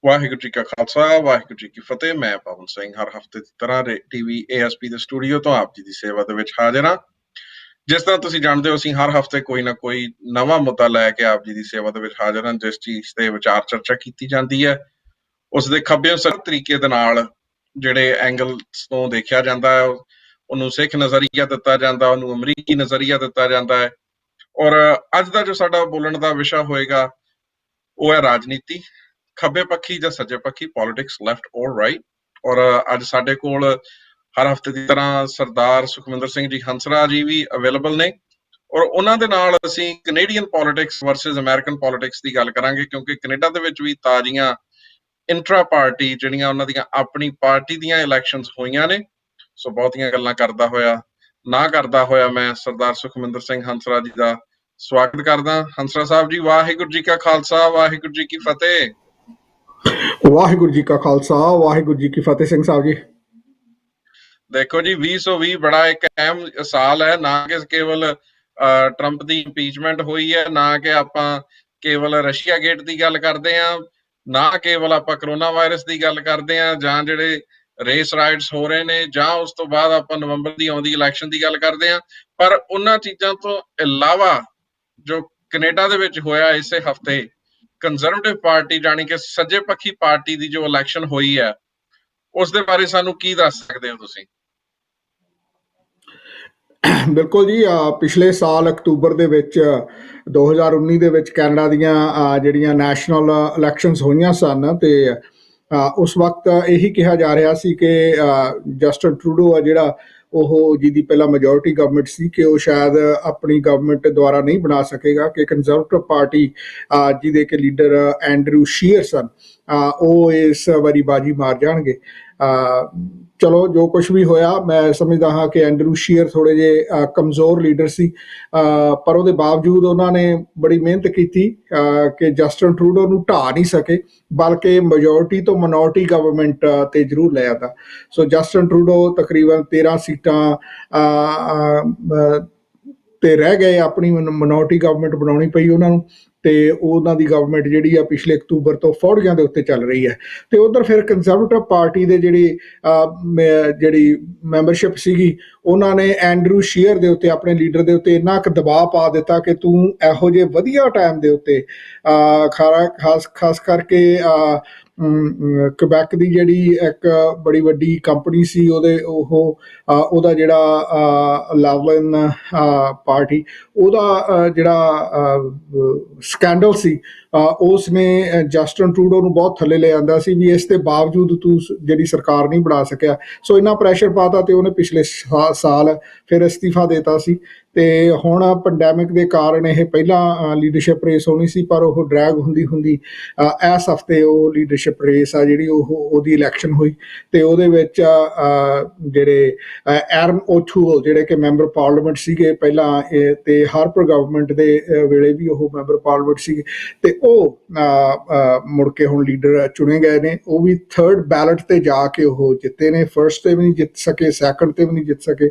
ਵਾਹਿਗੁਰੂ ਜੀ ਕਾ ਖਾਲਸਾ ਵਾਹਿਗੁਰੂ ਜੀ ਕੀ ਫਤਿਹ। ਮੈਂ ਪਵਨ ਸਿੰਘ ਹਰ ਹਫ਼ਤੇ ਦੀ ਤਰ੍ਹਾਂ ਟੀਵੀ ASP ਦੇ ਸਟੂਡੀਓ ਤੋਂ ਆਪ ਜੀ ਦੀ ਸੇਵਾ ਦੇ ਵਿੱਚ ਹਾਜ਼ਰ ਹਾਂ। ਜਿਸ ਤਰ੍ਹਾਂ ਤੁਸੀਂ ਜਾਣਦੇ ਹੋ, ਅਸੀਂ ਹਰ ਹਫ਼ਤੇ ਕੋਈ ਨਾ ਕੋਈ ਨਵਾਂ ਮੁੱਦਾ ਲੈ ਕੇ ਆਪ ਜੀ ਦੀ ਸੇਵਾ ਦੇ ਵਿੱਚ ਹਾਜ਼ਰ ਹਾਂ। ਜਿਸ ਚੀਜ਼ ਤੇ ਵਿਚਾਰ ਚਰਚਾ ਕੀਤੀ ਜਾਂਦੀ ਹੈ, ਉਸ ਦੇ ਖੱਬੇ ਸਰ ਤਰੀਕੇ ਦੇ ਨਾਲ ਜਿਹੜੇ ਐਂਗਲਸ ਤੋਂ ਦੇਖਿਆ ਜਾਂਦਾ ਹੈ, ਉਹਨੂੰ ਸਿੱਖ ਨਜ਼ਰੀਆ ਦਿੱਤਾ ਜਾਂਦਾ, ਉਹਨੂੰ ਅਮਰੀਕੀ ਨਜ਼ਰੀਆ ਦਿੱਤਾ ਜਾਂਦਾ ਹੈ। ਔਰ ਅੱਜ ਦਾ ਜੋ ਸਾਡਾ ਬੋਲਣ ਦਾ ਵਿਸ਼ਾ ਹੋਏਗਾ ਉਹ ਹੈ ਰਾਜਨੀਤੀ, ਖੱਬੇ ਪੱਖੀ ਜਾਂ ਸੱਜੇ ਪੱਖੀ, ਪੋਲੀਟਿਕਸ, ਲੈਫਟ ਔਰ ਰਾਈਟ। ਔਰ ਅੱਜ ਸਾਡੇ ਕੋਲ ਹਰ ਹਫ਼ਤੇ ਦੀ ਤਰ੍ਹਾਂ ਸਰਦਾਰ ਸੁਖਮਿੰਦਰ ਸਿੰਘ ਜੀ ਹੰਸਰਾ ਜੀ ਵੀ ਅਵੇਲੇਬਲ ਨੇ, ਔਰ ਉਹਨਾਂ ਦੇ ਨਾਲ ਅਸੀਂ Canadian politics versus American politics ਦੀ ਗੱਲ ਕਰਾਂਗੇ, ਕਿਉਂਕਿ ਕੈਨੇਡਾ ਦੇ ਵਿੱਚ ਵੀ ਤਾਜ਼ੀਆਂ ਇੰਟਰਾ ਪਾਰਟੀ ਜਿਹੜੀਆਂ ਉਹਨਾਂ ਦੀਆਂ ਆਪਣੀ ਪਾਰਟੀ ਦੀਆਂ ਇਲੈਕਸ਼ਨਸ ਹੋਈਆਂ ਨੇ। ਸੋ ਬਹੁਤੀਆਂ ਗੱਲਾਂ ਕਰਦਾ ਹੋਇਆ ਮੈਂ ਸਰਦਾਰ ਸੁਖਮਿੰਦਰ ਸਿੰਘ ਹੰਸਰਾ ਜੀ ਦਾ ਸਵਾਗਤ ਕਰਦਾ। ਹੰਸਰਾ ਸਾਹਿਬ ਜੀ, ਵਾਹਿਗੁਰੂ ਜੀ ਕਾ ਖਾਲਸਾ ਵਾਹਿਗੁਰੂ ਜੀ ਕੀ ਫਤਿਹ। ਵਾਹਿਗੁਰੂ ਜੀ ਕਾ ਖਾਲਸਾ ਵਾਹਿਗੁਰੂ ਜੀ ਕੀ ਫਤਿਹ। ਸਿੰਘ ਸਾਹਿਬ ਜੀ, ਦੇਖੋ ਜੀ, 2020 ਬੜਾ ਇੱਕ ਅਹਿਮ ਸਾਲ ਹੈ। ਨਾ ਕਿ ਕੇਵਲ ਟਰੰਪ ਦੀ ਇੰਪੀਚਮੈਂਟ ਹੋਈ ਹੈ, ਨਾ ਕਿ ਆਪਾਂ ਕੇਵਲ ਰਸ਼ੀਆ ਗੇਟ ਦੀ ਗੱਲ ਕਰਦੇ ਹਾਂ, ਨਾ ਕੇਵਲ ਆਪਾਂ ਕਰੋਨਾ ਵਾਇਰਸ ਦੀ ਗੱਲ ਕਰਦੇ ਹਾਂ, ਜਾਂ ਜਿਹੜੇ ਰੇਸ ਰਾਈਟਸ ਹੋ ਰਹੇ ਨੇ, ਜਾਂ ਉਸ ਤੋਂ ਬਾਅਦ ਆਪਾਂ ਨਵੰਬਰ ਦੀ ਆਉਂਦੀ ਇਲੈਕਸ਼ਨ ਦੀ ਗੱਲ ਕਰਦੇ ਹਾਂ। ਪਰ ਉਹਨਾਂ ਚੀਜ਼ਾਂ ਤੋਂ ਇਲਾਵਾ ਜੋ ਕੈਨੇਡਾ ਦੇ ਵਿੱਚ ਹੋਇਆ ਇਸੇ ਹਫ਼ਤੇ, ਕੰਜ਼ਰਵੇਟਿਵ ਪਾਰਟੀ ਜਾਣੀ ਕਿ ਸੱਜੇ ਪੱਖੀ ਪਾਰਟੀ ਦੀ ਜੋ ਇਲੈਕਸ਼ਨ ਹੋਈ ਹੈ, ਉਸ ਦੇ ਬਾਰੇ ਸਾਨੂੰ ਕੀ ਦੱਸ ਸਕਦੇ ਹੋ ਤੁਸੀਂ? ਬਿਲਕੁਲ ਜੀ, ਪਿਛਲੇ ਸਾਲ ਅਕਤੂਬਰ ਦੇ ਵਿੱਚ 2019 ਦੇ ਵਿੱਚ ਕੈਨੇਡਾ ਦੀਆਂ ਜਿਹੜੀਆਂ ਨੈਸ਼ਨਲ ਇਲੈਕਸ਼ਨਸ ਹੋਈਆਂ ਸਨ, ਤੇ ਉਸ ਵਕਤ ਇਹੀ ਕਿਹਾ ਜਾ ਰਿਹਾ ਸੀ ਕਿ ਜਸਟਿਨ ਟਰੂਡੋ ਆ ਜਿਹੜਾ ਉਹ ਜਿਹਦੀ ਪਹਿਲਾਂ ਮੈਜੋਰਿਟੀ ਗਵਰਨਮੈਂਟ ਸੀ, ਕਿ ਉਹ ਸ਼ਾਇਦ ਆਪਣੀ ਗਵਰਨਮੈਂਟ ਦੁਆਰਾ ਨਹੀਂ ਬਣਾ ਸਕੇਗਾ, ਕਿ ਕੰਜ਼ਰਵੇਟਿਵ ਪਾਰਟੀ ਜਿਹਦੇ ਕਿ ਲੀਡਰ ਐਂਡਰੂ ਸ਼ੀਅਰ ਸਨ, ਉਹ ਇਸ ਵਾਰੀ ਬਾਜੀ ਮਾਰ ਜਾਣਗੇ। ਚਲੋ, ਜੋ ਕੁਛ ਵੀ ਹੋਇਆ, ਮੈਂ ਸਮਝਦਾ ਹਾਂ ਕਿ ਐਂਡਰੂ ਸ਼ੀਅਰ ਥੋੜ੍ਹੇ ਜਿਹੇ ਕਮਜ਼ੋਰ ਲੀਡਰ ਸੀ, ਪਰ ਉਹਦੇ ਬਾਵਜੂਦ ਉਹਨਾਂ ਨੇ ਬੜੀ ਮਿਹਨਤ ਕੀਤੀ ਕਿ ਜਸਟਿਨ ਟਰੂਡੋ ਨੂੰ ਢਾਹ ਨਹੀਂ ਸਕੇ, ਬਲਕਿ ਮੈਜੋਰਿਟੀ ਤੋਂ ਮਿਨੋਰਟੀ ਗਵਰਨਮੈਂਟ ਤੇ ਜ਼ਰੂਰ ਲੈ ਆਉਂਦਾ। ਸੋ ਜਸਟਿਨ ਟਰੂਡੋ ਤਕਰੀਬਨ 13 ਸੀਟਾਂ ਤੇ ਰਹਿ ਗਏ, ਆਪਣੀ ਮਿਨੋਰਟੀ ਗਵਰਨਮੈਂਟ ਬਣਾਉਣੀ ਪਈ ਉਹਨਾਂ ਨੂੰ, ਤੇ ਉਹਨਾਂ ਦੀ ਗਵਰਨਮੈਂਟ ਜਿਹੜੀ ਆ ਪਿਛਲੇ ਅਕਤੂਬਰ ਤੋਂ ਫੌੜੀਆਂ ਦੇ ਉੱਤੇ ਚੱਲ ਰਹੀ ਹੈ। ਤੇ ਉਧਰ ਫਿਰ ਕੰਜ਼ਰਵੇਟਿਵ ਪਾਰਟੀ ਦੇ ਜਿਹੜੀ ਮੈਂਬਰਸ਼ਿਪ ਸੀਗੀ, ਉਹਨਾਂ ਨੇ ਐਂਡਰੂ ਸ਼ੀਅਰ ਦੇ ਉੱਤੇ, ਆਪਣੇ ਲੀਡਰ ਦੇ ਉੱਤੇ ਇੰਨਾ ਕੁ ਦਬਾਅ ਪਾ ਦਿੱਤਾ ਕਿ ਤੂੰ ਇਹੋ ਜਿਹੇ ਵਧੀਆ ਟਾਈਮ ਦੇ ਉੱਤੇ ਖਾਸ ਕਰਕੇ ਕੁਬੈਕ ਦੀ ਜਿਹੜੀ ਇੱਕ ਬੜੀ ਵੱਡੀ ਕੰਪਨੀ ਸੀ, ਉਹਦਾ ਜਿਹੜਾ ਲਾਵਲਿਨ ਪਾਰਟੀ, ਉਹਦਾ ਜਿਹੜਾ ਸਕੈਂਡਲ ਸੀ, ਉਸ ਨੇ ਜਸਟਿਨ ਟਰੂਡੋ ਨੂੰ ਬਹੁਤ ਥੱਲੇ ਲੈ ਆਂਦਾ ਸੀ ਵੀ ਇਸ ਦੇ ਬਾਵਜੂਦ ਤੂੰ ਜਿਹੜੀ ਸਰਕਾਰ ਨਹੀਂ ਬਣਾ ਸਕਿਆ। ਸੋ ਇੰਨਾ ਪ੍ਰੈਸ਼ਰ ਪਾਤਾ ਤੇ ਉਹਨੇ ਪਿਛਲੇ ਸਾਲ ਫਿਰ ਅਸਤੀਫਾ ਦੇਤਾ ਸੀ। ਤੇ ਹੁਣ ਪੈਂਡੈਮਿਕ ਦੇ ਕਾਰਨ ਇਹ ਪਹਿਲਾਂ ਲੀਡਰਸ਼ਿਪ ਰੇਸ ਹੋਣੀ ਸੀ, ਪਰ ਉਹ ਡਰੈਗ ਹੁੰਦੀ ਇਸ ਹਫ਼ਤੇ ਉਹ ਲੀਡਰਸ਼ਿਪ ਰੇਸ ਆ ਜਿਹੜੀ ਉਹਦੀ ਇਲੈਕਸ਼ਨ ਹੋਈ, ਤੇ ਉਹਦੇ ਵਿੱਚ ਜਿਹੜੇ ਐਰਨ ਓਥੂਅਲ, ਜਿਹੜੇ ਕਿ ਮੈਂਬਰ ਪਾਰਲੀਮੈਂਟ ਸੀਗੇ ਪਹਿਲਾਂ, ਤੇ ਹਾਰਪਰ ਗਵਰਨਮੈਂਟ ਦੇ ਵੇਲੇ ਵੀ ਉਹ ਮੈਂਬਰ ਪਾਰਲੀਮੈਂਟ ਸੀਗੇ, ਤੇ ਉਹ ਮੁੜ ਕੇ ਹੁਣ ਲੀਡਰ ਚੁਣੇ ਗਏ ਨੇ। ਉਹ ਵੀ 3rd ਬੈਲਟ ਤੇ ਜਾ ਕੇ ਉਹ ਜਿੱਤੇ ਨੇ। ਫਰਸਟ ਤੇ ਵੀ ਨਹੀਂ ਜਿੱਤ ਸਕੇ, ਸੈਕੰਡ ਤੇ ਵੀ ਨਹੀਂ ਜਿੱਤ ਸਕੇ।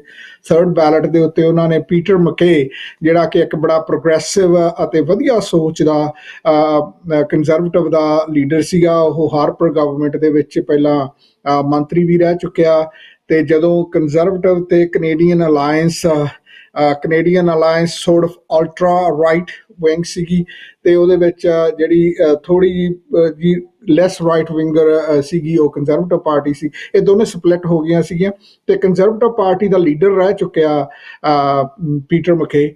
3rd ਬੈਲਟ ਦੇ ਉੱਤੇ ਉਹਨਾਂ ਨੇ ਪੀਟਰ ਮਕੇ, ਜਿਹੜਾ ਕਿ ਇੱਕ ਬੜਾ ਪ੍ਰੋਗਰੈਸਿਵ ਅਤੇ ਵਧੀਆ ਸੋਚ ਦਾ ਕੰਜ਼ਰਵੇਟਿਵ ਦਾ ਲੀਡਰ ਸੀਗਾ, ਉਹ ਹਾਰਪਰ ਗਵਰਨਮੈਂਟ ਦੇ ਵਿੱਚ ਪਹਿਲਾਂ ਮੰਤਰੀ ਵੀ ਰਹਿ ਚੁੱਕਿਆ। ਤੇ ਜਦੋਂ ਕੰਜ਼ਰਵੇਟਿਵ ਤੇ Canadian alliance sort of ultra right wing ਸੀਗੀ, ਤੇ ਉਹਦੇ ਵਿੱਚ ਜਿਹੜੀ ਥੋੜ੍ਹੀ ਜਿਹੀ ਲੈਸ ਰਾਈਟ ਵਿੰਗਰ ਸੀਗੀ, ਉਹ ਕੰਜ਼ਰਵੇਟਿਵ ਪਾਰਟੀ ਸੀ। ਇਹ ਦੋਨੇ ਸਪਲਿਟ ਹੋ ਗਈਆਂ ਸੀਗੀਆਂ, ਤੇ ਕੰਜ਼ਰਵੇਟਿਵ ਪਾਰਟੀ ਦਾ ਲੀਡਰ ਰਹਿ ਚੁੱਕਿਆ ਪੀਟਰ ਮਕੇ।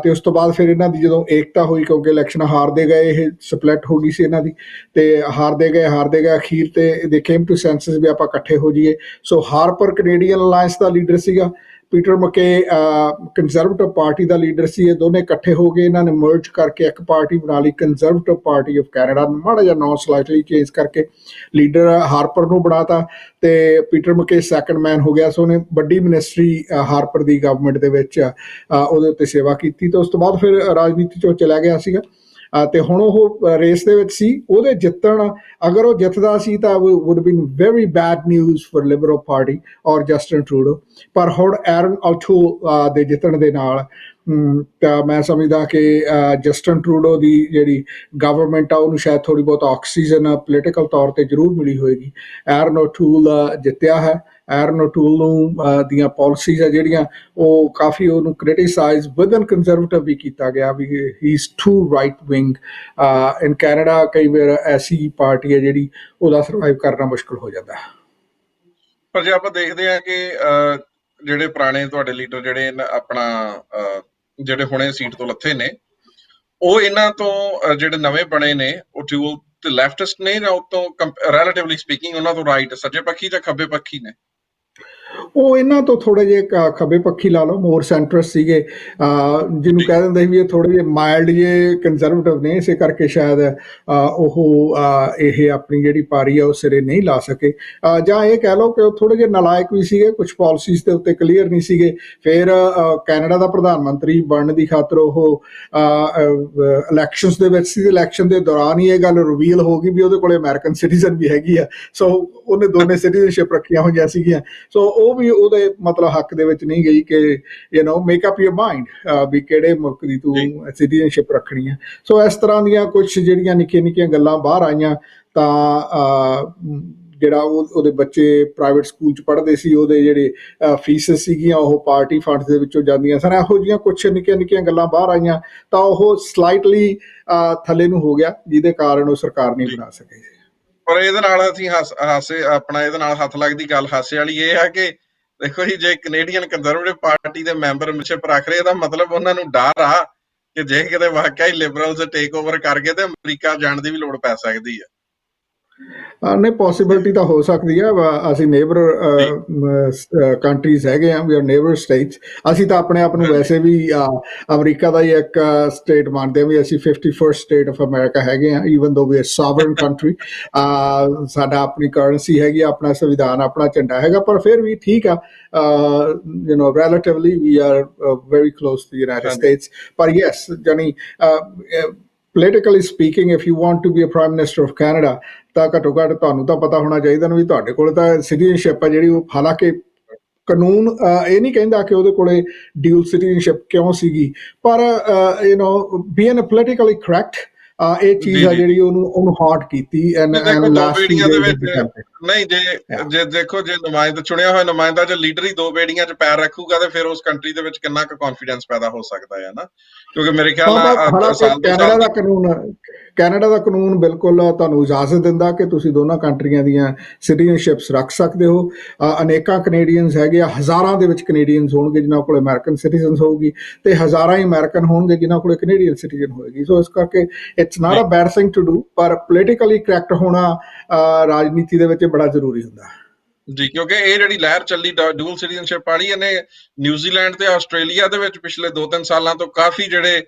ਤੇ ਉਸ ਤੋਂ ਬਾਅਦ ਫਿਰ ਇਹਨਾਂ ਦੀ ਜਦੋਂ ਏਕਤਾ ਹੋਈ, ਕਿਉਂਕਿ ਇਲੈਕਸ਼ਨ ਹਾਰਦੇ ਗਏ, ਇਹ ਸਪਲਿਟ ਹੋ ਗਈ ਸੀ ਇਹਨਾਂ ਦੀ, ਤੇ ਹਾਰਦੇ ਗਏ ਅਖੀਰ ਤੇ ਦੇ ਕੇਮ ਟੂ ਸੈਂਸਸ ਵੀ ਆਪਾਂ ਇਕੱਠੇ ਹੋ ਜਾਈਏ। ਸੋ ਹਾਰਪਰ ਕੈਨੇਡੀਅਨ ਅਲਾਇੰਸ ਦਾ ਲੀਡਰ ਸੀਗਾ, ਪੀਟਰ ਮਕੇ ਕੰਜ਼ਰਵੇਟਿਵ ਪਾਰਟੀ ਦਾ ਲੀਡਰ ਸੀ। ਇਹ ਦੋਨੇ ਇਕੱਠੇ ਹੋ ਗਏ, ਇਹਨਾਂ ਨੇ ਮਰਜ ਕਰਕੇ ਇੱਕ ਪਾਰਟੀ ਬਣਾ ਲਈ, ਕੰਜ਼ਰਵੇਟਿਵ ਪਾਰਟੀ ਆਫ ਕੈਨੇਡਾ। ਮਾੜਾ ਜਿਹਾ ਨਾਂ ਸਲਾਈਟਲੀ ਚੇਂਜ ਕਰਕੇ ਲੀਡਰ ਹਾਰਪਰ ਨੂੰ ਬਣਾਤਾ, ਤੇ ਪੀਟਰ ਮਕੇ ਸੈਕੰਡ ਮੈਨ ਹੋ ਗਿਆ। ਸੋ ਉਹਨੇ ਵੱਡੀ ਮਿਨਿਸਟਰੀ ਹਾਰਪਰ ਦੀ ਗਵਰਨਮੈਂਟ ਦੇ ਵਿੱਚ ਉਹਦੇ ਉੱਤੇ ਸੇਵਾ ਕੀਤੀ, ਤੇ ਉਸ ਤੋਂ ਬਾਅਦ ਫਿਰ ਰਾਜਨੀਤੀ 'ਚੋਂ ਚਲਾ ਗਿਆ ਸੀਗਾ। ਤੇ ਹੁਣ ਉਹ ਰੇਸ ਦੇ ਵਿੱਚ ਸੀ, ਉਹਦੇ ਜਿੱਤਣ ਅਗਰ ਉਹ ਜਿੱਤਦਾ ਸੀ ਤਾਂ would been very bad news for liberal party ਔਰ ਜਸਟਿਨ ਟਰੂਡੋ। ਪਰ ਹੁਣ ਐਰਨ ਅਲਟੂਲ ਦੇ ਜਿੱਤਣ ਦੇ ਨਾਲ ਤਾਂ ਮੈਂ ਸਮਝਦਾ ਕਿ ਜਸਟਿਨ ਟਰੂਡੋ ਦੀ ਜਿਹੜੀ ਗਵਰਨਮੈਂਟ ਆ ਉਹਨੂੰ ਸ਼ਾਇਦ ਥੋੜ੍ਹੀ ਬਹੁਤ ਆਕਸੀਜਨ ਪੋਲੀਟੀਕਲ ਤੌਰ 'ਤੇ ਜ਼ਰੂਰ ਮਿਲੀ ਹੋਏਗੀ। ਐਰਨ ਓਟੂਲ ਜਿੱਤਿਆ ਹੈ। ਐਰਨ ਓਟੂਲ ਨੂੰ ਦੀਆਂ ਪਾਲਿਸੀਜ਼ ਆ ਜਿਹੜੀਆਂ ਉਹ ਕਾਫੀ ਉਹਨੂੰ ਕ੍ਰਿਟੀਸਾਈਜ਼ ਵਿਦਨ ਕੰਜ਼ਰਵੇਟਿਵ ਵੀ ਕੀਤਾ ਗਿਆ ਵੀ ਹੀ is to right wing. In Canada ਕਈ ਵਾਰ ਐਸੀ ਪਾਰਟੀ ਹੈ ਜਿਹੜੀ ਉਹਦਾ ਸਰਵਾਈਵ ਕਰਨਾ ਮੁਸ਼ਕਿਲ ਹੋ ਜਾਂਦਾ। ਪਰ ਜੇ ਆਪਾਂ ਦੇਖਦੇ ਹਾਂ ਕਿ ਜਿਹੜੇ ਪੁਰਾਣੇ ਤੁਹਾਡੇ ਲੀਡਰ ਜਿਹੜੇ ਆਪਣਾ ਜਿਹੜੇ ਹੁਣੇ ਸੀਟ ਤੋਂ ਲੱਥੇ ਨੇ, ਉਹ ਇਹਨਾਂ ਤੋਂ ਜਿਹੜੇ ਨਵੇਂ ਬਣੇ ਨੇ ਉਹ ਟਿਊਲ ਤੇ ਲੈਫਟਿਸਟ ਨੇ ਜਾਂ ਉਤੋਂ ਰਿਲੇਟਿਵਲੀ ਸਪੀਕਿੰਗ ਉਹਨਾਂ ਤੋਂ ਰਾਈਟ ਸੱਜੇ ਪੱਖੀ ਜਾਂ ਖੱਬੇ ਪੱਖੀ ਨੇ? ਉਹ ਇਹਨਾਂ ਤੋਂ ਥੋੜ੍ਹੇ ਜਿਹੇ ਖੱਬੇ ਪੱਖੀ ਲਾ ਲਓ, ਮੋਰ ਸੈਂਟਰਸ ਸੀਗੇ, ਜਿਹਨੂੰ ਕਹਿ ਦਿੰਦੇ ਸੀ ਵੀ ਇਹ ਥੋੜ੍ਹੇ ਜਿਹੇ ਮਾਈਲਡ ਜਿਹੇ ਕੰਜ਼ਰਵੇਟਿਵ ਨੇ, ਇਸੇ ਕਰਕੇ ਸ਼ਾਇਦ ਉਹ ਇਹ ਆਪਣੀ ਜਿਹੜੀ ਪਾਰੀ ਆ ਉਹ ਸਿਰੇ ਨਹੀਂ ਲਾ ਸਕੇ। ਜਾਂ ਇਹ ਕਹਿ ਲਓ ਕਿ ਉਹ ਥੋੜ੍ਹੇ ਜਿਹੇ ਨਲਾਇਕ ਵੀ ਸੀਗੇ, ਕੁਛ ਪਾਲਿਸੀਜ਼ ਦੇ ਉੱਤੇ ਕਲੀਅਰ ਨਹੀਂ ਸੀਗੇ। ਫਿਰ ਕੈਨੇਡਾ ਦਾ ਪ੍ਰਧਾਨ ਮੰਤਰੀ ਬਣਨ ਦੀ ਖਾਤਰ ਉਹ ਇਲੈਕਸ਼ਨਸ ਦੇ ਵਿੱਚ ਸੀ, ਇਲੈਕਸ਼ਨ ਦੇ ਦੌਰਾਨ ਹੀ ਇਹ ਗੱਲ ਰਿਵੀਲ ਹੋ ਗਈ ਵੀ ਉਹਦੇ ਕੋਲ ਅਮਰੀਕਨ ਸਿਟੀਜ਼ਨ ਵੀ ਹੈਗੀ ਆ। ਸੋ ਉਹਨੇ ਦੋਨੇ ਸਿਟੀਜ਼ਨਸ਼ਿਪ ਰੱਖੀਆਂ ਹੋਈਆਂ ਸੀਗੀਆਂ। ਸੋ ਉਹ ਵੀ ਉਹਦੇ ਮਤਲਬ ਹੱਕ ਦੇ ਵਿੱਚ ਨਹੀਂ ਗਈ ਕਿ ਮੇਕ ਅਪ ਯੂਰ ਮਾਈਂਡ ਵੀ ਕਿਹੜੇ ਮੁਲਕ ਦੀ ਤੂੰ ਸਿਟੀਜ਼ਨਸ਼ਿਪ ਰੱਖਣੀ ਹੈ। ਸੋ ਇਸ ਤਰ੍ਹਾਂ ਦੀਆਂ ਕੁਛ ਜਿਹੜੀਆਂ ਨਿੱਕੀਆਂ ਨਿੱਕੀਆਂ ਗੱਲਾਂ ਬਾਹਰ ਆਈਆਂ ਤਾਂ ਜਿਹੜਾ ਉਹਦੇ ਬੱਚੇ ਪ੍ਰਾਈਵੇਟ ਸਕੂਲ 'ਚ ਪੜ੍ਹਦੇ ਸੀ, ਉਹਦੇ ਜਿਹੜੇ ਫੀਸਸ ਸੀਗੀਆਂ ਉਹ ਪਾਰਟੀ ਫੰਡਸ ਦੇ ਵਿੱਚੋਂ ਜਾਂਦੀਆਂ ਸਨ। ਇਹੋ ਜਿਹੀਆਂ ਕੁਛ ਨਿੱਕੀਆਂ ਨਿੱਕੀਆਂ ਗੱਲਾਂ ਬਾਹਰ ਆਈਆਂ ਤਾਂ ਉਹ ਸਲਾਈਟਲੀ ਥੱਲੇ ਨੂੰ ਹੋ ਗਿਆ, ਜਿਹਦੇ ਕਾਰਨ ਉਹ ਸਰਕਾਰ ਨਹੀਂ ਬਣਾ ਸਕੇ। ਪਰ ਇਹਦੇ ਨਾਲ ਅਸੀਂ ਹਾਸੇ ਆਪਣਾ ਇਹਦੇ ਨਾਲ ਹੱਥ ਲੱਗਦੀ ਗੱਲ ਹਾਸੇ ਵਾਲੀ ਇਹ ਆ ਕਿ ਦੇਖੋ ਜੀ, ਜੇ ਕੈਨੇਡੀਅਨ ਕੰਜ਼ਰਵੇਟਿਵ ਪਾਰਟੀ ਦੇ ਮੈਂਬਰ ਮੈਂਬਰਸ਼ਿਪ ਰੱਖ ਰਹੇ, ਇਹਦਾ ਮਤਲਬ ਉਹਨਾਂ ਨੂੰ ਡਰ ਆ ਕਿ ਜੇ ਕਿਤੇ ਵਾਕਿਆ ਹੀ ਲਿਬਰਲਸ ਟੇਕ ਓਵਰ ਕਰ ਗਏ ਤੇ ਅਮਰੀਕਾ ਜਾਣ ਦੀ ਵੀ ਲੋੜ ਪੈ ਸਕਦੀ ਹੈ। ਨਹੀਂ, ਪੋਸੀਬਿਲਿਟੀ ਤਾਂ ਹੋ ਸਕਦੀ ਆ। ਅਸੀਂ ਨੇਬਰ ਕੰਟਰੀਜ਼ ਹੈਗੇ ਆ, ਵੀ ਆਰ ਨੇਬਰ ਸਟੇਟਸ। ਅਸੀਂ ਤਾਂ ਆਪਣੇ ਆਪ ਨੂੰ ਵੈਸੇ ਵੀ ਅਮਰੀਕਾ ਦਾ ਹੀ ਇੱਕ ਸਟੇਟ ਮੰਨਦੇ ਹਾਂ ਵੀ ਅਸੀਂ 51st ਸਟੇਟ ਆਫ ਅਮਰੀਕਾ ਹੈਗੇ ਆ, ਈਵਨ ਦੋ ਵੀ ਸਾਵਰਨ ਕੰਟਰੀ। ਸਾਡਾ ਆਪਣੀ ਕਰੰਸੀ ਹੈਗੀ, ਆਪਣਾ ਸੰਵਿਧਾਨ, ਆਪਣਾ ਝੰਡਾ ਹੈਗਾ, ਪਰ ਫਿਰ ਵੀ ਠੀਕ ਆ। relatively we are very close to the United States. But yes, ਜਾਨੀ politically speaking, if you want to be a prime minister of Canada, ਤਾਂ ਘੱਟੋ ਘੱਟ ਤੁਹਾਨੂੰ ਤਾਂ ਪਤਾ ਹੋਣਾ ਚਾਹੀਦਾ ਨਾ ਵੀ ਤੁਹਾਡੇ ਕੋਲ ਤਾਂ ਸਿਟੀਜ਼ਨਸ਼ਿਪ ਆ ਜਿਹੜੀ ਉਹ, ਹਾਲਾਂਕਿ ਕਾਨੂੰਨ ਇਹ ਨਹੀਂ ਕਹਿੰਦਾ ਕਿ ਉਹਦੇ ਕੋਲੇ ਡਿਊਲ ਸਿਟੀਜ਼ਨਸ਼ਿਪ ਕਿਉਂ ਸੀਗੀ, ਪਰ ਬੀਇੰਗ ਪੋਲੀਟੀਕਲੀ ਕਰੈਕਟ ਇਹ ਚੀਜ਼ ਆ ਜਿਹੜੀ ਉਹਨੂੰ ਹੌਟ ਕੀਤੀ। ਨਹੀਂ, ਜੇ ਦੇਖੋ, ਜੇ ਨੁਮਾਇੰਦਾ ਚੁਣਿਆ ਹੋਇਆ ਨੁਮਾਇੰਦਾ ਜੇ ਲੀਡਰ ਹੀ ਦੋ ਬੇੜੀਆਂ 'ਚ ਪੈਰ ਰੱਖੂਗਾ ਤੇ ਫਿਰ ਉਸ ਕੰਟਰੀ ਦੇ ਵਿੱਚ ਕਿੰਨਾ ਕੁ ਕੌਨਫੀਡੈਂਸ ਪੈਦਾ ਹੋ ਸਕਦਾ ਹੈ ਨਾ, ਕਿਉਂਕਿ ਮੇਰੇ ਖਿਆਲ ਨਾਲ ਕੈਨੇਡਾ ਦਾ ਕਾਨੂੰਨ ਬਿਲਕੁਲ ਤੁਹਾਨੂੰ ਇਜਾਜ਼ਤ ਦਿੰਦਾ ਕਿ ਤੁਸੀਂ ਦੋਨਾਂ ਕੰਟਰੀਆਂ ਦੀਆਂ ਸਿਟੀਜ਼ਨਸ਼ਿਪਸ ਰੱਖ ਸਕਦੇ ਹੋ। ਅਨੇਕਾਂ ਕੈਨੇਡੀਅਨਸ ਹੈਗੇ ਆ, ਹਜ਼ਾਰਾਂ ਦੇ ਵਿੱਚ ਕੈਨੇਡੀਅਨਸ ਹੋਣਗੇ ਜਿਨ੍ਹਾਂ ਕੋਲ ਅਮਰੀਕਨ ਸਿਟੀਜ਼ਨਸ ਹੋਊਗੀ, ਤੇ ਹਜ਼ਾਰਾਂ ਹੀ ਅਮਰੀਕਨ ਹੋਣਗੇ ਜਿਨ੍ਹਾਂ ਕੋਲ ਕੈਨੇਡੀਅਨ ਸਿਟੀਜ਼ਨ ਹੋਏਗੀ। ਸੋ ਇਸ ਕਰਕੇ it's not a bad thing to do, ਪਰ ਪੋਲੀਟੀਕਲੀ ਕਰੈਕਟ ਹੋਣਾ ਰਾਜਨੀਤੀ ਦੇ ਵਿੱਚ ਬੜਾ ਜ਼ਰੂਰੀ ਹੁੰਦਾ ਜੀ, ਕਿਉਂਕਿ ਇਹ ਜਿਹੜੀ ਲਹਿਰ ਚੱਲੀ ਡੂਅਲ ਸਿਟੀਜ਼ਨਸ਼ਿਪ ਵਾਲੀ, ਇਹਨੇ ਨਿਊਜ਼ੀਲੈਂਡ ਤੇ ਆਸਟ੍ਰੇਲੀਆ ਦੇ ਵਿੱਚ ਪਿਛਲੇ 2-3 ਸਾਲਾਂ ਤੋਂ ਕਾਫੀ ਜਿਹੜੇ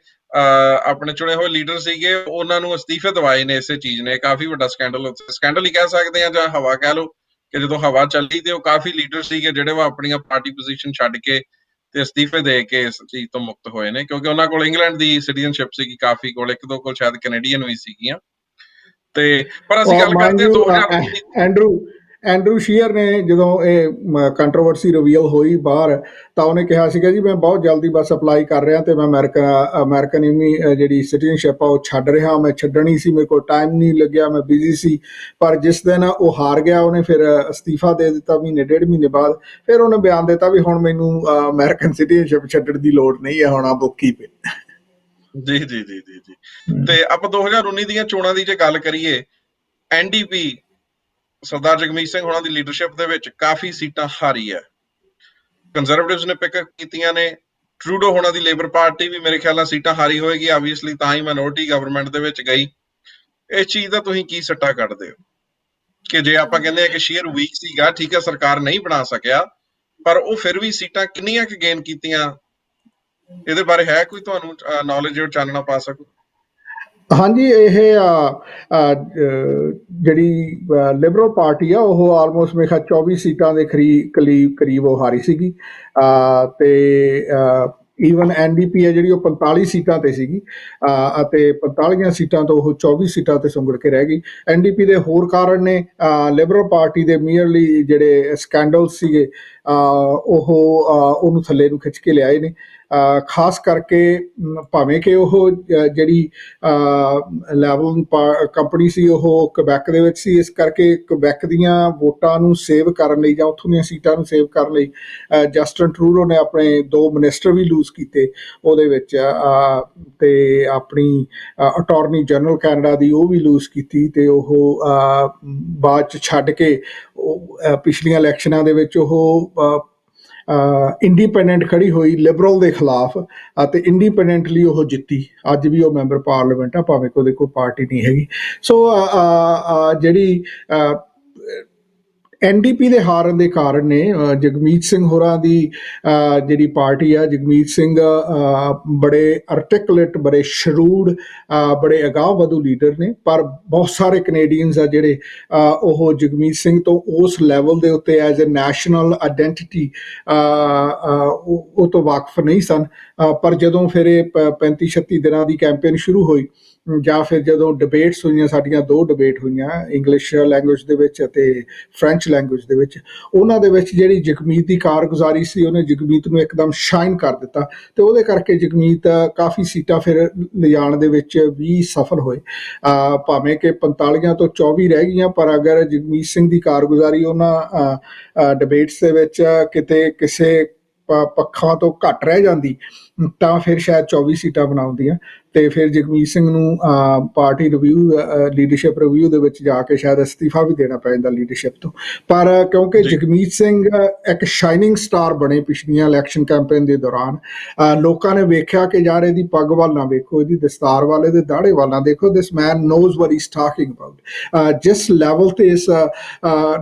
ਆਪਣੇ ਚੁਣੇ ਹੋਏ ਲੀਡਰ ਸੀਗੇ ਉਹਨਾਂ ਨੂੰ ਅਸਤੀਫੇ ਦਵਾਏ ਨੇ ਇਸੇ ਚੀਜ਼ ਨੇ। ਕਾਫੀ ਵੱਡਾ ਸਕੈਂਡਲ ਹੀ ਕਹਿ ਸਕਦੇ ਆ, ਜਾਂ ਹਵਾ ਕਹਿ ਲਓ ਕਿ ਜਦੋਂ ਹਵਾ ਚੱਲੀ ਤੇ ਉਹ ਕਾਫੀ ਲੀਡਰ ਸੀਗੇ ਜਿਹੜੇ ਉਹ ਆਪਣੀਆਂ ਪਾਰਟੀ ਪੋਜੀਸ਼ਨ ਛੱਡ ਕੇ ਤੇ ਅਸਤੀਫੇ ਦੇ ਕੇ ਇਸ ਚੀਜ਼ ਤੋਂ ਮੁਕਤ ਹੋਏ ਨੇ, ਕਿਉਂਕਿ ਉਹਨਾਂ ਕੋਲ ਇੰਗਲੈਂਡ ਦੀ ਸਿਟੀਜ਼ਨਸ਼ਿਪ ਸੀਗੀ, ਕਾਫੀ ਕੋਲ, ਇੱਕ ਦੋ ਕੋਲ ਸ਼ਾਇਦ ਕੈਨੇਡੀਅਨ ਵੀ ਸੀਗੀਆਂ। ਤੇ ਪਰ ਅਸੀਂ ਗੱਲ ਕਰਦੇ ਐਂਡਰੂ ਸ਼ੀਅਰ ਨੇ ਜਦੋਂ ਇਹ ਕੰਟਰੋਵਰਸੀ ਰਿਵੀਲ ਹੋਈ ਬਾਹਰ, ਤਾਂ ਉਹਨੇ ਕਿਹਾ ਸੀਗਾ ਜੀ ਮੈਂ ਬਹੁਤ ਜਲਦੀ ਬਸ ਅਪਲਾਈ ਕਰ ਰਿਹਾ ਤੇ ਮੈਂ ਅਮਰੀਕਨ ਜਿਹੜੀ ਸਿਟੀਜ਼ਨਸ਼ਿਪ ਆ ਉਹ ਛੱਡ ਰਿਹਾ। ਮੈਂ ਛੱਡਣੀ ਸੀ, ਮੇਰੇ ਕੋਲ ਟਾਈਮ ਨਹੀਂ ਲੱਗਿਆ, ਮੈਂ ਬਿਜ਼ੀ ਸੀ। ਪਰ ਜਿਸ ਦਿਨ ਉਹ ਹਾਰ ਗਿਆ ਉਹਨੇ ਫਿਰ ਅਸਤੀਫਾ ਦੇ ਦਿੱਤਾ, ਮਹੀਨੇ ਡੇਢ ਮਹੀਨੇ ਬਾਅਦ। ਫਿਰ ਉਹਨੇ ਬਿਆਨ ਦਿੱਤਾ ਵੀ ਹੁਣ ਮੈਨੂੰ ਅਮਰੀਕਨ ਸਿਟੀਜ਼ਨਸ਼ਿਪ ਛੱਡਣ ਦੀ ਲੋੜ ਨਹੀਂ ਹੈ, ਹੁਣ ਆ ਬੁੱਕ ਕੀਪ ਇਟ। ਜੀ ਜੀ ਜੀ ਜੀ ਜੀ। ਤੇ ਆਪਾਂ 2019 ਦੀਆਂ ਚੋਣਾਂ ਦੀ ਜੇ ਗੱਲ ਕਰੀਏ, NDP ਸਰਦਾਰ ਜਗਮੀਤ ਸਿੰਘ ਹੋਣਾ ਦੀ ਲੀਡਰਸ਼ਿਪ ਦੇ ਵਿੱਚ ਕਾਫੀ ਸੀਟਾਂ ਹਾਰੀ ਹੈ। ਕੰਜ਼ਰਵੇਟਿਵਸ ਨੇ ਪਿਕਅਪ ਕੀਤੀਆਂ ਨੇ, ਟਰੂਡੋ ਹੋਣਾ ਦੀ ਲੇਬਰ ਪਾਰਟੀ ਵੀ ਮੇਰੇ ਖਿਆਲ ਨਾਲ ਸੀਟਾਂ ਹਾਰੀ ਹੋਏਗੀ, ਆਬਵੀਅਸਲੀ ਤਾਂ ਹੀ ਮਾਈਨੋਰਟੀ ਗਵਰਨਮੈਂਟ ਦੇ ਵਿੱਚ ਗਈ। ਇਸ ਚੀਜ਼ ਦਾ ਤੁਸੀਂ ਕੀ ਸੱਟਾ ਕੱਢਦੇ ਹੋ ਕਿ ਜੇ ਆਪਾਂ ਕਹਿੰਦੇ ਆ ਕਿ ਸ਼ੇਅਰ ਵੀਕ ਸੀਗਾ, ਠੀਕ ਹੈ ਸਰਕਾਰ ਨਹੀਂ ਬਣਾ ਸਕਿਆ, ਪਰ ਉਹ ਫਿਰ ਵੀ ਸੀਟਾਂ ਕਿੰਨੀਆਂ ਕੁ ਗੇਨ ਕੀਤੀਆਂ, ਇਹਦੇ ਬਾਰੇ ਹੈ ਕੋਈ ਤੁਹਾਨੂੰ ਨੌਲੇਜ ਚਾਨਣਾ ਪਾ ਸਕੋ? ਹਾਂਜੀ, ਇਹ ਜਿਹੜੀ ਲਿਬਰਲ ਪਾਰਟੀ ਆ ਉਹ ਆਲਮੋਸਟ ਮੇਰੇ ਖਿਆਲ 24 ਸੀਟਾਂ ਦੇ ਕਰੀਬ ਉਹ ਹਾਰੀ ਸੀਗੀ। ਤੇ ਈਵਨ NDP ਹੈ ਜਿਹੜੀ ਉਹ 45 ਸੀਟਾਂ ਤੇ ਸੀਗੀ, ਅਤੇ 45 ਸੀਟਾਂ ਤੋਂ ਉਹ 24 ਸੀਟਾਂ ਤੇ ਸੁੰਗੜ ਕੇ ਰਹਿ ਗਈ। NDP ਦੇ ਹੋਰ ਕਾਰਨ ਨੇ ਲਿਬਰਲ ਪਾਰਟੀ ਦੇ ਮੀਅਰਲੀ ਜਿਹੜੇ ਸਕੈਂਡਲ ਸੀਗੇ ਉਹ ਉਹਨੂੰ ਥੱਲੇ ਨੂੰ ਖਿੱਚ ਕੇ ਲਿਆਏ ਨੇ। ਖਾਸ ਕਰਕੇ ਭਾਵੇਂ ਕਿ ਉਹ ਜਿਹੜੀ ਲੈਵਲ ਕੰਪਨੀ ਸੀ ਉਹ ਕੁਬੈਕ ਦੇ ਵਿੱਚ ਸੀ, ਇਸ ਕਰਕੇ ਕੁਬੈਕ ਦੀਆਂ ਵੋਟਾਂ ਨੂੰ ਸੇਵ ਕਰਨ ਲਈ ਜਾਂ ਉੱਥੋਂ ਦੀਆਂ ਸੀਟਾਂ ਨੂੰ ਸੇਵ ਕਰਨ ਲਈ ਜਸਟਨ ਟਰੂਡੋ ਨੇ ਆਪਣੇ 2 ਮਿਨਿਸਟਰ ਵੀ ਲੂਜ਼ ਕੀਤੇ ਉਹਦੇ ਵਿੱਚ, ਤੇ ਆਪਣੀ ਅਟਾਰਨੀ ਜਨਰਲ ਕੈਨੇਡਾ ਦੀ ਉਹ ਵੀ ਲੂਜ਼ ਕੀਤੀ, ਤੇ ਉਹ ਬਾਅਦ 'ਚ ਛੱਡ ਕੇ ਪਿਛਲੀਆਂ ਇਲੈਕਸ਼ਨਾਂ ਦੇ ਵਿੱਚ ਉਹ ਇੰਡੀਪੈਂਡੈਂਟ ਖੜੀ ਹੋਈ ਲਿਬਰਲ ਦੇ ਖਿਲਾਫ, ਅਤੇ ਇੰਡੀਪੈਂਡੈਂਟਲੀ ਉਹ ਜਿੱਤੀ। ਅੱਜ ਵੀ ਉਹ ਮੈਂਬਰ ਪਾਰਲੀਮੈਂਟ ਆ, ਭਾਵੇਂ ਕਿ ਉਹਦੇ ਕੋਈ ਪਾਰਟੀ ਨਹੀਂ ਹੈਗੀ। ਸੋ ਜਿਹੜੀ NDP ਦੇ ਹਾਰਨ ਦੇ ਕਾਰਨ ਨੇ ਜਗਮੀਤ ਸਿੰਘ ਹੋਰਾਂ ਦੀ ਜਿਹੜੀ ਪਾਰਟੀ ਆ, ਜਗਮੀਤ ਸਿੰਘ ਬੜੇ ਆਰਟੀਕੂਲੇਟ, ਬੜੇ ਸ਼ਰੂਡ, ਬੜੇ ਅਗਾਂਹ ਵਧੂ ਲੀਡਰ ਨੇ, ਪਰ ਬਹੁਤ ਸਾਰੇ ਕੈਨੇਡੀਅਨਸ ਆ ਜਿਹੜੇ ਉਹ ਜਗਮੀਤ ਸਿੰਘ ਤੋਂ ਉਸ ਲੈਵਲ ਦੇ ਉੱਤੇ ਐਜ਼ ਏ ਨੈਸ਼ਨਲ ਆਇਡੈਂਟਿਟੀ ਉਹ ਤੋਂ ਵਾਕਫ ਨਹੀਂ ਸਨ। ਪਰ ਜਦੋਂ ਫਿਰ ਇਹ 35-36 ਦਿਨਾਂ ਦੀ ਕੈਂਪੇਨ ਸ਼ੁਰੂ ਹੋਈ, ਜਾਂ ਫਿਰ ਜਦੋਂ ਡਿਬੇਟਸ ਹੋਈਆਂ, ਸਾਡੀਆਂ 2 ਡਿਬੇਟ ਹੋਈਆਂ ਇੰਗਲਿਸ਼ ਲੈਂਗੁਏਜ ਦੇ ਵਿੱਚ ਅਤੇ ਫਰੈਂਚ ਲੈਂਗੁਏਜ ਦੇ ਵਿੱਚ, ਉਹਨਾਂ ਦੇ ਵਿੱਚ ਜਿਹੜੀ ਜਗਮੀਤ ਦੀ ਕਾਰਗੁਜ਼ਾਰੀ ਸੀ ਉਹਨੇ ਜਗਮੀਤ ਨੂੰ ਇੱਕਦਮ ਸ਼ਾਈਨ ਕਰ ਦਿੱਤਾ, ਤੇ ਉਹਦੇ ਕਰਕੇ ਜਗਮੀਤ ਕਾਫੀ ਸੀਟਾਂ ਫਿਰ ਲਿਜਾਣ ਦੇ ਵਿੱਚ ਵੀ ਸਫਲ ਹੋਏ। ਭਾਵੇਂ ਕਿ 45 ਤੋਂ 24 ਰਹਿ ਗਈਆਂ, ਪਰ ਅਗਰ ਜਗਮੀਤ ਸਿੰਘ ਦੀ ਕਾਰਗੁਜ਼ਾਰੀ ਉਹਨਾਂ ਡਿਬੇਟਸ ਦੇ ਵਿੱਚ ਕਿਤੇ ਕਿਸੇ ਪੱਖਾਂ ਤੋਂ ਘੱਟ ਰਹਿ ਜਾਂਦੀ ਤਾਂ ਫਿਰ ਸ਼ਾਇਦ 24 ਸੀਟਾਂ ਬਣਾਉਂਦੀਆਂ, ਤੇ ਫਿਰ ਜਗਮੀਤ ਸਿੰਘ ਨੂੰ ਪਾਰਟੀ ਲੀਡਰਸ਼ਿਪ ਰਿਵਿਊ ਦੇ ਵਿੱਚ ਜਾ ਕੇ ਸ਼ਾਇਦ ਅਸਤੀਫਾ ਵੀ ਦੇਣਾ ਪੈ ਜਾਂਦਾ ਲੀਡਰਸ਼ਿਪ ਤੋਂ। ਪਰ ਕਿਉਂਕਿ ਜਗਮੀਤ ਸਿੰਘ ਇੱਕ ਸ਼ਾਈਨਿੰਗ ਸਟਾਰ ਬਣੇ ਪਿਛਲੀਆਂ ਇਲੈਕਸ਼ਨ ਕੈਂਪੇਨ ਦੇ ਦੌਰਾਨ, ਲੋਕਾਂ ਨੇ ਵੇਖਿਆ ਕਿ ਯਾਰ ਇਹਦੀ ਪੱਗ ਵੱਲ ਨਾ ਵੇਖੋ, ਇਹਦੀ ਦਸਤਾਰ ਵੱਲ, ਇਹਦੇ ਦਾੜੇ ਵੱਲ ਨਾ ਦੇਖੋ, this man knows what he is talking about. ਜਿਸ ਲੈਵਲ ਤੇ ਇਸ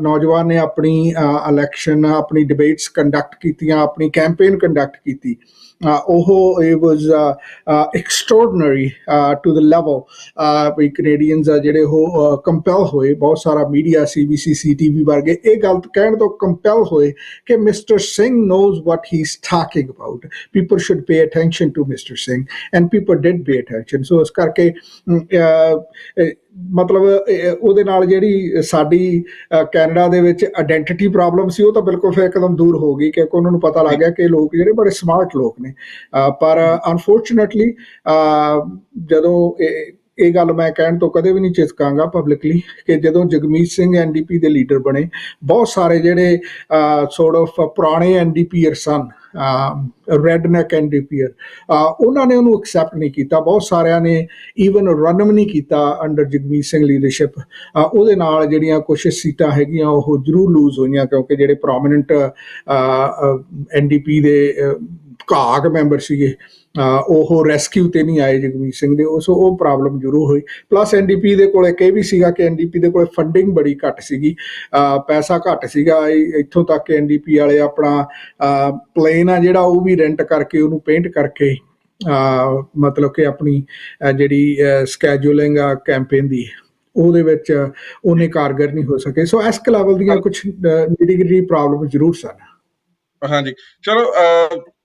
ਨੌਜਵਾਨ ਨੇ ਆਪਣੀ ਇਲੈਕਸ਼ਨ, ਆਪਣੀ ਡਿਬੇਟਸ ਕੰਡਕਟ ਕੀਤੀਆਂ, ਆਪਣੀ ਕੈਂਪੇਨ ਕੰਡਕਟ ਕੀਤੀ, ਉਹ it was extraordinary to the level ਵੀ ਕੈਨੇਡੀਅਨਸ ਆ ਜਿਹੜੇ ਉਹ ਕੰਪੈਲ ਹੋਏ, ਬਹੁਤ ਸਾਰਾ ਮੀਡੀਆ CBC CTV ਵਰਗੇ ਇਹ ਗੱਲ ਕਹਿਣ ਤੋਂ ਕੰਪੈਲ ਹੋਏ ਕਿ mister Singh knows what he's talking about, people should pay attention to Mr. Singh, and people did pay attention। ਸੋ ਇਸ ਕਰਕੇ ਮਤਲਬ ਉਹਦੇ ਨਾਲ ਜਿਹੜੀ ਸਾਡੀ ਕੈਨੇਡਾ ਦੇ ਵਿੱਚ ਆਇਡੈਂਟਿਟੀ ਪ੍ਰੋਬਲਮ ਸੀ ਉਹ ਤਾਂ ਬਿਲਕੁਲ ਫਿਰ ਇੱਕਦਮ ਦੂਰ ਹੋ ਗਈ, ਕਿਉਂਕਿ ਉਹਨਾਂ ਨੂੰ ਪਤਾ ਲੱਗ ਗਿਆ ਕਿ ਲੋਕ ਜਿਹੜੇ ਬੜੇ ਸਮਾਰਟ ਲੋਕ ਨੇ। ਪਰ ਅਨਫੋਰਚੂਨੇਟਲੀ ਜਦੋਂ ਇਹ ਗੱਲ ਮੈਂ ਕਹਿਣ ਤੋਂ ਕਦੇ ਵੀ ਨਹੀਂ ਝਿਜਕਾਂਗਾ ਪਬਲਿਕਲੀ ਕਿ ਜਦੋਂ ਜਗਮੀਤ ਸਿੰਘ NDP ਦੇ ਲੀਡਰ ਬਣੇ, ਬਹੁਤ ਸਾਰੇ ਜਿਹੜੇ ਸੋਰਟ ਆਫ ਪੁਰਾਣੇ NDPer ਸਨ, ਰੈਡ ਨੈਕ NDPer, ਉਹਨਾਂ ਨੇ ਉਹਨੂੰ ਐਕਸੈਪਟ ਨਹੀਂ ਕੀਤਾ। ਬਹੁਤ ਸਾਰਿਆਂ ਨੇ ਈਵਨ ਰਨ ਵੀ ਨਹੀਂ ਕੀਤਾ ਅੰਡਰ ਜਗਮੀਤ ਸਿੰਘ ਲੀਡਰਸ਼ਿਪ। ਉਹਦੇ ਨਾਲ ਜਿਹੜੀਆਂ ਕੁਛ ਸੀਟਾਂ ਹੈਗੀਆਂ ਉਹ ਜ਼ਰੂਰ ਲੂਜ਼ ਹੋਈਆਂ, ਕਿਉਂਕਿ ਜਿਹੜੇ ਪ੍ਰੋਮੀਨੈਂਟ NDP ਦੇ ਘਾਗ ਮੈਂਬਰ ਸੀਗੇ ਉਹ ਰੈਸਕਿਊ ਤੇ ਨਹੀਂ ਆਏ ਜਗਮੀਤ ਸਿੰਘ ਦੇ, ਉਹ ਪ੍ਰੋਬਲਮ ਜ਼ਰੂਰ ਹੋਈ। ਪਲੱਸ NDP ਦੇ ਕੋਲ ਇੱਕ ਇਹ ਵੀ ਸੀਗਾ ਕਿ NDP ਦੇ ਕੋਲ ਫੰਡਿੰਗ ਬੜੀ ਘੱਟ ਸੀਗੀ, ਪੈਸਾ ਘੱਟ ਸੀਗਾ। ਇੱਥੋਂ ਤੱਕ ਕਿ NDP ਵਾਲੇ ਆਪਣਾ ਪਲੇਨ ਆ ਜਿਹੜਾ ਉਹ ਵੀ ਰੈਂਟ ਕਰਕੇ, ਉਹਨੂੰ ਪੇਂਟ ਕਰਕੇ, ਮਤਲਬ ਕਿ ਆਪਣੀ ਜਿਹੜੀ ਸਕੈਜੂਲਿੰਗ ਆ ਕੈਂਪੇਨ ਦੀ ਉਹਦੇ ਵਿੱਚ ਉਹਨੇ ਕਾਰਗਰ ਨਹੀਂ ਹੋ ਸਕੇ। ਸੋ ਇਸ ਲੈਵਲ ਦੀਆਂ ਕੁਛ ਨਿਟੀ ਪ੍ਰੋਬਲਮ ਜ਼ਰੂਰ ਸਨ। ਹਾਂਜੀ, ਚਲੋ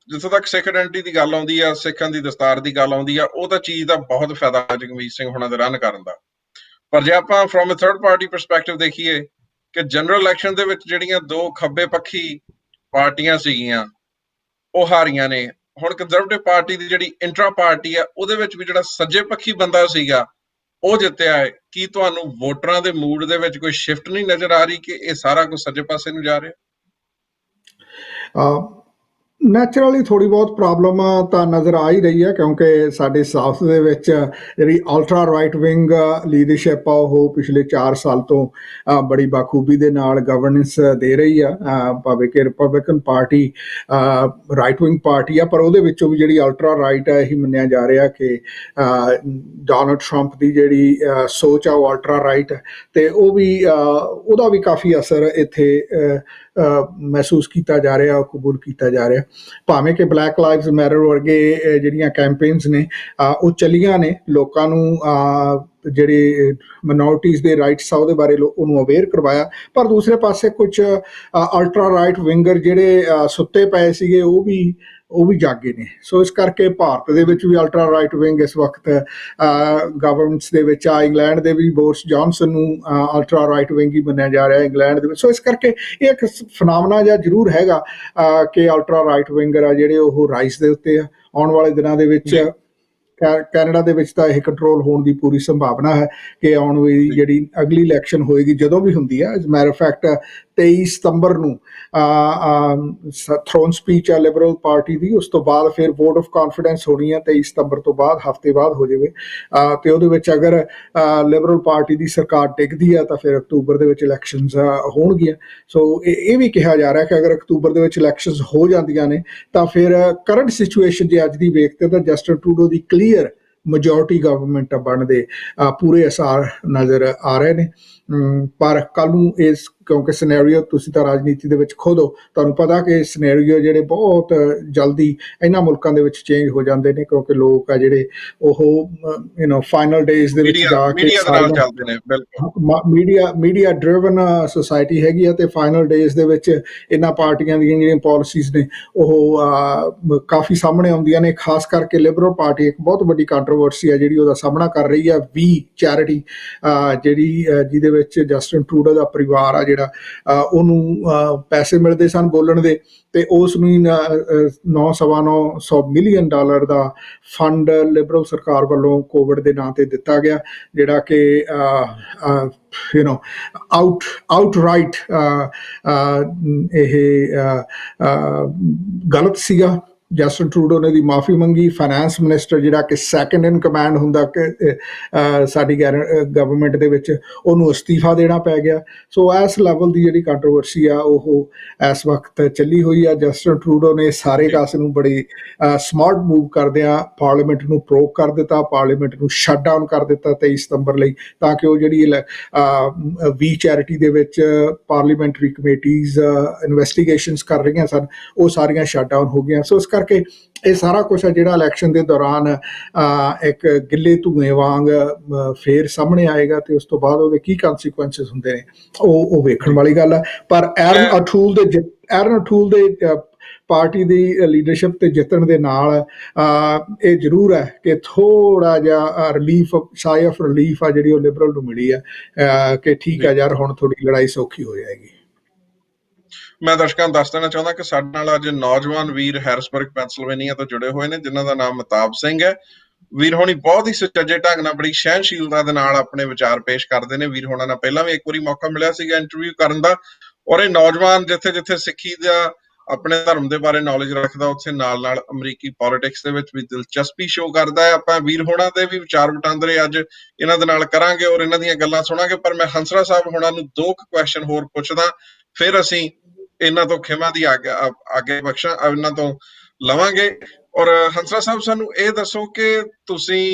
ਜਿੱਥੋਂ ਤੱਕ ਸਿੱਖ ਆਇਡੈਂਟੀ ਦੀ ਗੱਲ ਆਉਂਦੀ ਆ, ਸਿੱਖਾਂ ਦੀ ਦਸਤਾਰ ਦੀ ਗੱਲ ਆਉਂਦੀ ਆ, ਉਹ ਤਾਂ ਚੀਜ਼ ਦਾ ਬਹੁਤ ਫਾਇਦਾ ਜਗਮੀਤ ਸਿੰਘ ਹੋਣਾ ਦੇ ਰਨ ਕਰਨ ਦਾ। ਪਰ ਜੇ ਆਪਾਂ from a third party perspective ਦੇਖੀਏ ਕਿ ਜਨਰਲ ਇਲੈਕਸ਼ਨ ਦੇ ਵਿੱਚ ਜਿਹੜੀਆਂ 2 ਖੱਬੇ ਪੱਖੀ ਪਾਰਟੀਆਂ ਸੀਗੀਆਂ ਉਹ ਹਾਰੀਆਂ ਨੇ। ਹੁਣ ਕੰਜ਼ਰਵੇਟਿਵ ਪਾਰਟੀ ਦੀ ਜਿਹੜੀ ਇੰਟਰਾ ਪਾਰਟੀ ਆ ਉਹਦੇ ਵਿੱਚ ਵੀ ਜਿਹੜਾ ਸੱਜੇ ਪੱਖੀ ਬੰਦਾ ਸੀਗਾ ਉਹ ਜਿੱਤਿਆ ਹੈ। ਕੀ ਤੁਹਾਨੂੰ ਵੋਟਰਾਂ ਦੇ ਮੂਡ ਦੇ ਵਿੱਚ ਕੋਈ ਸ਼ਿਫਟ ਨਹੀਂ ਨਜ਼ਰ ਆ ਰਹੀ ਕਿ ਇਹ ਸਾਰਾ ਕੁਝ ਸੱਜੇ ਪਾਸੇ ਨੂੰ ਜਾ ਰਿਹਾ? ਨੈਚੁਰਲੀ ਥੋੜ੍ਹੀ ਬਹੁਤ ਪ੍ਰੋਬਲਮ ਤਾਂ ਨਜ਼ਰ ਆ ਹੀ ਰਹੀ ਹੈ, ਕਿਉਂਕਿ ਸਾਡੇ ਸਾਊਥ ਦੇ ਵਿੱਚ ਜਿਹੜੀ ਅਲਟਰਾ ਰਾਈਟ ਵਿੰਗ ਲੀਡਰਸ਼ਿਪ ਆ ਉਹ ਪਿਛਲੇ 4 ਸਾਲ ਤੋਂ ਬੜੀ ਬਾਖੂਬੀ ਦੇ ਨਾਲ ਗਵਰਨੈਂਸ ਦੇ ਰਹੀ ਆ। ਭਾਵੇਂ ਕਿ Republican party right wing party ਆ, ਪਰ ਉਹਦੇ ਵਿੱਚੋਂ ਵੀ ਜਿਹੜੀ ਅਲਟਰਾ ਰਾਈਟ ਆ ਇਹੀ ਮੰਨਿਆ ਜਾ ਰਿਹਾ ਕਿ ਡੋਨਲਡ ਟਰੰਪ ਦੀ ਜਿਹੜੀ ਸੋਚ ਆ ਉਹ ਅਲਟਰਾ ਰਾਈਟ ਹੈ, ਤੇ ਉਹ ਵੀ ਉਹਦਾ ਵੀ ਕਾਫੀ ਅਸਰ ਇੱਥੇ ਮਹਿਸੂਸ ਕੀਤਾ ਜਾ ਰਿਹਾ, ਕਬੂਲ ਕੀਤਾ ਜਾ ਰਿਹਾ। ਭਾਵੇਂ ਕਿ ਬਲੈਕ ਲਾਈਵਸ ਮੈਟਰ ਵਰਗੇ ਜਿਹੜੀਆਂ ਕੈਂਪੇਨਸ ਨੇ ਉਹ ਚੱਲੀਆਂ ਨੇ, ਲੋਕਾਂ ਨੂੰ ਜਿਹੜੇ ਮਿਨੋਰਟੀਜ਼ ਦੇ ਰਾਈਟਸ ਆ ਉਹਦੇ ਬਾਰੇ ਉਹਨੂੰ ਅਵੇਅਰ ਕਰਵਾਇਆ, ਪਰ ਦੂਸਰੇ ਪਾਸੇ ਕੁਝ ਅਲਟਰਾ ਰਾਈਟ ਵਿੰਗਰ ਜਿਹੜੇ ਸੁੱਤੇ ਪਏ ਸੀਗੇ ਉਹ ਵੀ ਉਹ ਵੀ ਜਾਗੇ ਨੇ। ਸੋ ਇਸ ਕਰਕੇ ਭਾਰਤ ਦੇ ਵਿੱਚ ਵੀ ਅਲਟਰਾ ਰਾਈਟ ਵਿੰਗ ਇਸ ਵਕਤ ਗਵਰਨਮੈਂਟਸ ਦੇ ਵਿੱਚ ਆ। ਇੰਗਲੈਂਡ ਦੇ ਵੀ ਬੋਰਿਸ ਜੌਨਸਨ ਨੂੰ ਅਲਟਰਾ ਰਾਈਟ ਵਿੰਗ ਹੀ ਮੰਨਿਆ ਜਾ ਰਿਹਾ ਇੰਗਲੈਂਡ ਦੇ ਵਿੱਚ। ਸੋ ਇਸ ਕਰਕੇ ਇਹ ਇੱਕ ਫਨਾਮਨਾ ਜਿਹਾ ਜ਼ਰੂਰ ਹੈਗਾ ਕਿ ਅਲਟਰਾ ਰਾਈਟ ਵਿੰਗਰ ਆ ਜਿਹੜੇ ਉਹ ਰਾਈਜ਼ ਦੇ ਉੱਤੇ ਆ। ਆਉਣ ਵਾਲੇ ਦਿਨਾਂ ਦੇ ਵਿੱਚ ਕੈਨੇਡਾ ਦੇ ਵਿੱਚ ਤਾਂ ਇਹ ਕੰਟਰੋਲ ਹੋਣ ਦੀ ਪੂਰੀ ਸੰਭਾਵਨਾ ਹੈ ਕਿ ਆਉਣ ਵਾਲੀ ਜਿਹੜੀ ਅਗਲੀ ਇਲੈਕਸ਼ਨ ਹੋਏਗੀ, ਜਦੋਂ ਵੀ ਹੁੰਦੀ ਹੈ, ਐਜ਼ ਮੈਟਰ ਫੈਕਟ 23 ਸਤੰਬਰ ਨੂੰ ਥਰੋਨ ਸਪੀਚ ਆ ਲਿਬਰਲ ਪਾਰਟੀ ਦੀ। ਉਸ ਤੋਂ ਬਾਅਦ ਫਿਰ ਵੋਟ ਆਫ ਕਾਨਫੀਡੈਂਸ ਹੋਣੀ ਹੈ 23 ਸਤੰਬਰ ਤੋਂ ਬਾਅਦ, ਹਫ਼ਤੇ ਬਾਅਦ ਹੋ ਜਾਵੇ। ਤੇ ਉਹਦੇ ਵਿੱਚ ਅਗਰ ਲਿਬਰਲ ਪਾਰਟੀ ਦੀ ਸਰਕਾਰ ਟਿਕਦੀ ਆ ਤਾਂ ਫਿਰ ਅਕਤੂਬਰ ਦੇ ਵਿੱਚ ਇਲੈਕਸ਼ਨਸ ਹੋਣਗੀਆਂ। ਸੋ ਇਹ ਵੀ ਕਿਹਾ ਜਾ ਰਿਹਾ ਕਿ ਅਗਰ ਅਕਤੂਬਰ ਦੇ ਵਿੱਚ ਇਲੈਕਸ਼ਨਸ ਹੋ ਜਾਂਦੀਆਂ ਨੇ ਤਾਂ ਫਿਰ ਕਰੰਟ ਸਿਚੁਏਸ਼ਨ ਜੇ ਅੱਜ ਦੀ ਵੇਖਦੇ ਤਾਂ ਜਸਟਿਨ ਟਰੂਡੋ ਦੀ ਕਲੀਅਰ majority ਗਵਰਨਮੈਂਟ ਬਣਨ ਦੇ ਪੂਰੇ ਅਸਾਰ ਨਜ਼ਰ ਆ ਰਹੇ ਨੇ। ਪਰ ਕੱਲ੍ਹ ਨੂੰ ਇਸ ਕਿਉਂਕਿ ਸਿਨੈਰੀਓ ਤੁਸੀਂ ਤਾਂ ਰਾਜਨੀਤੀ ਦੇ ਵਿੱਚ ਖੁਦ ਹੋ, ਤੁਹਾਨੂੰ ਪਤਾ ਕਿ ਸਿਨੈਰੀਓ ਜਿਹੜੇ ਬਹੁਤ ਜਲਦੀ ਇਹਨਾਂ ਮੁਲਕਾਂ ਦੇ ਵਿੱਚ ਚੇਂਜ ਹੋ ਜਾਂਦੇ ਨੇ ਕਿਉਂਕਿ ਲੋਕ ਆ ਜਿਹੜੇ ਉਹ ਫਾਈਨਲ ਡੇਜ਼ ਦੇ ਵਿੱਚ ਜਾ ਕੇ ਮੀਡੀਆ ਡਰਿਵਨ ਸੋਸਾਇਟੀ ਹੈਗੀ ਆ ਤੇ ਫਾਈਨਲ ਡੇਜ਼ ਦੇ ਵਿੱਚ ਇਹਨਾਂ ਪਾਰਟੀਆਂ ਦੀਆਂ ਜਿਹੜੀਆਂ ਪਾਲਿਸੀਜ਼ ਨੇ ਉਹ ਕਾਫੀ ਸਾਹਮਣੇ ਆਉਂਦੀਆਂ ਨੇ। ਖਾਸ ਕਰਕੇ ਲਿਬਰਲ ਪਾਰਟੀ ਇੱਕ ਬਹੁਤ ਵੱਡੀ ਕੰਟਰੋਵਰਸੀ ਆ ਜਿਹੜੀ ਉਹਦਾ ਸਾਹਮਣਾ ਕਰ ਰਹੀ ਆ। ਵੀ ਚੈਰਿਟੀ ਜਿਹਦੇ ਵਿੱਚ ਜਸਟਿਨ ਟਰੂਡੋ ਦਾ ਪਰਿਵਾਰ ਆ ਜਿਹੜਾ ਉਹਨੂੰ ਪੈਸੇ ਮਿਲਦੇ ਸਨ ਬੋਲਣ ਦੇ, ਤੇ ਉਸ ਨੂੰ $9.9 ਮਿਲੀਅਨ ਦਾ ਫੰਡ ਲਿਬਰਲ ਸਰਕਾਰ ਵੱਲੋਂ ਕੋਵਿਡ ਦੇ ਨਾਂ ਤੇ ਦਿੱਤਾ ਗਿਆ, ਜਿਹੜਾ ਕਿ ਆਊਟਰਾਈਟ ਇਹ ਗਲਤ ਸੀਗਾ। ਜਸਟਿਨ ਟਰੂਡੋ ਨੇ ਦੀ ਮਾਫੀ ਮੰਗੀ। ਫਾਈਨੈਂਸ ਮਿਨਿਸਟਰ ਜਿਹੜਾ ਕਿ ਸੈਕੰਡ ਇਨ ਕਮਾਂਡ ਹੁੰਦਾ ਕਿ ਸਾਡੀ ਗਵਰਨਮੈਂਟ ਦੇ ਵਿੱਚ, ਉਹਨੂੰ ਅਸਤੀਫਾ ਦੇਣਾ ਪੈ ਗਿਆ। ਸੋ ਇਸ ਲੈਵਲ ਦੀ ਜਿਹੜੀ ਕੰਟਰੋਵਰਸੀ ਆ ਉਹ ਇਸ ਵਕਤ ਚੱਲੀ ਹੋਈ ਆ। ਜਸਟਿਨ ਟਰੂਡੋ ਨੇ ਸਾਰੇ ਕਾਸੇ ਨੂੰ ਬੜੀ ਸਮਾਰਟ ਮੂਵ ਕਰਦਿਆਂ ਪਾਰਲੀਮੈਂਟ ਨੂੰ ਪ੍ਰੋਕ ਕਰ ਦਿੱਤਾ, ਪਾਰਲੀਮੈਂਟ ਨੂੰ ਸ਼ਟ ਡਾਊਨ ਕਰ ਦਿੱਤਾ 23 ਸਤੰਬਰ ਲਈ, ਤਾਂ ਕਿ ਉਹ ਜਿਹੜੀ ਵੀ ਚੈਰਿਟੀ ਦੇ ਵਿੱਚ ਪਾਰਲੀਮੈਂਟਰੀ ਕਮੇਟੀਜ਼ ਇਨਵੈਸਟੀਗੇਸ਼ਨਸ ਕਰ ਰਹੀਆਂ ਸਨ ਉਹ ਸਾਰੀਆਂ ਸ਼ਟ ਡਾਊਨ ਹੋ ਗਈਆਂ। ਸੋ ਇਸ ਕਰਕੇ ਇਹ ਸਾਰਾ ਕੁਛ ਆ ਜਿਹੜਾ ਇਲੈਕਸ਼ਨ ਦੇ ਦੌਰਾਨ ਇੱਕ ਗਿੱਲੇ ਧੂਏ ਵਾਂਗ ਫੇਰ ਸਾਹਮਣੇ ਆਏਗਾ ਤੇ ਉਸ ਤੋਂ ਬਾਅਦ ਉਹਦੇ ਕੀ ਕੰਸੀਕੁਐਂਸਿਸ ਹੁੰਦੇ ਨੇ ਉਹ ਵੇਖਣ ਵਾਲੀ ਗੱਲ ਆ। ਪਰ ਐਰਨ ਅਠੂਲ ਦੇ ਪਾਰਟੀ ਦੀ ਲੀਡਰਸ਼ਿਪ ਤੇ ਜਿੱਤਣ ਦੇ ਨਾਲ ਇਹ ਜ਼ਰੂਰ ਹੈ ਕਿ ਥੋੜਾ ਜਿਹਾ ਰਿਲੀਫ, ਸਾਈ ਆਫ ਰਿਲੀਫ ਆ ਜਿਹੜੀ ਉਹ ਲਿਬਰਲ ਨੂੰ ਮਿਲੀ ਆ ਕਿ ਠੀਕ ਆ ਯਾਰ ਹੁਣ ਥੋੜੀ ਲੜਾਈ ਸੌਖੀ ਹੋ ਜਾਏਗੀ। ਮੈਂ ਦਰਸ਼ਕਾਂ ਨੂੰ ਦੱਸ ਦੇਣਾ ਚਾਹੁੰਦਾ ਕਿ ਸਾਡੇ ਨਾਲ ਅੱਜ ਨੌਜਵਾਨ ਵੀਰ ਹੈਰਿਸਬਰਗ ਪੈਂਸਿਲਵੇਨੀਆ ਤੋਂ ਜੁੜੇ ਹੋਏ ਨੇ ਜਿਨ੍ਹਾਂ ਦਾ ਨਾਮ ਮਹਿਤਾਬ ਸਿੰਘ ਹੈ। ਵੀਰ ਹੋਣੀ ਬਹੁਤ ਹੀ ਸੁਚੱਜੇ ਢੰਗ ਨਾਲ, ਬੜੀ ਸਹਿਣਸ਼ੀਲਤਾ ਦੇ ਨਾਲ ਆਪਣੇ ਵਿਚਾਰ ਪੇਸ਼ ਕਰਦੇ ਨੇ। ਵੀਰ ਹੋਣਾ ਨਾਲ ਪਹਿਲਾਂ ਵੀ ਇੱਕ ਵਾਰੀ ਮੌਕਾ ਮਿਲਿਆ ਸੀਗਾ ਇੰਟਰਵਿਊ ਕਰਨ ਦਾ, ਔਰ ਇਹ ਨੌਜਵਾਨ ਜਿੱਥੇ ਜਿੱਥੇ ਸਿੱਖੀ ਦਾ ਆਪਣੇ ਧਰਮ ਦੇ ਬਾਰੇ ਨੌਲੇਜ ਰੱਖਦਾ ਉੱਥੇ ਨਾਲ ਨਾਲ ਅਮਰੀਕੀ ਪੋਲੀਟਿਕਸ ਦੇ ਵਿੱਚ ਵੀ ਦਿਲਚਸਪੀ ਸ਼ੋਅ ਕਰਦਾ ਹੈ। ਆਪਾਂ ਵੀਰ ਹੋਣਾ ਦੇ ਵੀ ਵਿਚਾਰ ਵਟਾਂਦਰੇ ਅੱਜ ਇਹਨਾਂ ਦੇ ਨਾਲ ਕਰਾਂਗੇ ਔਰ ਇਹਨਾਂ ਦੀਆਂ ਗੱਲਾਂ ਸੁਣਾਂਗੇ। ਪਰ ਮੈਂ ਹੰਸਰਾ ਸਾਹਿਬ ਹੋਣਾ ਨੂੰ 2 ਕੁਐਸਚਨ ਹੋਰ ਪੁੱਛਦਾ, ਫਿਰ ਅਸੀਂ ਇਹਨਾਂ ਤੋਂ ਖਿਮਾ ਦੀ ਅੱਗੇ ਬਖਸ਼ਾਂ ਇਹਨਾਂ ਤੋਂ ਲਵਾਂਗੇ। ਔਰ ਹੰਸਰਾ ਸਾਹਿਬ ਸਾਨੂੰ ਇਹ ਦੱਸੋ ਕਿ ਤੁਸੀਂ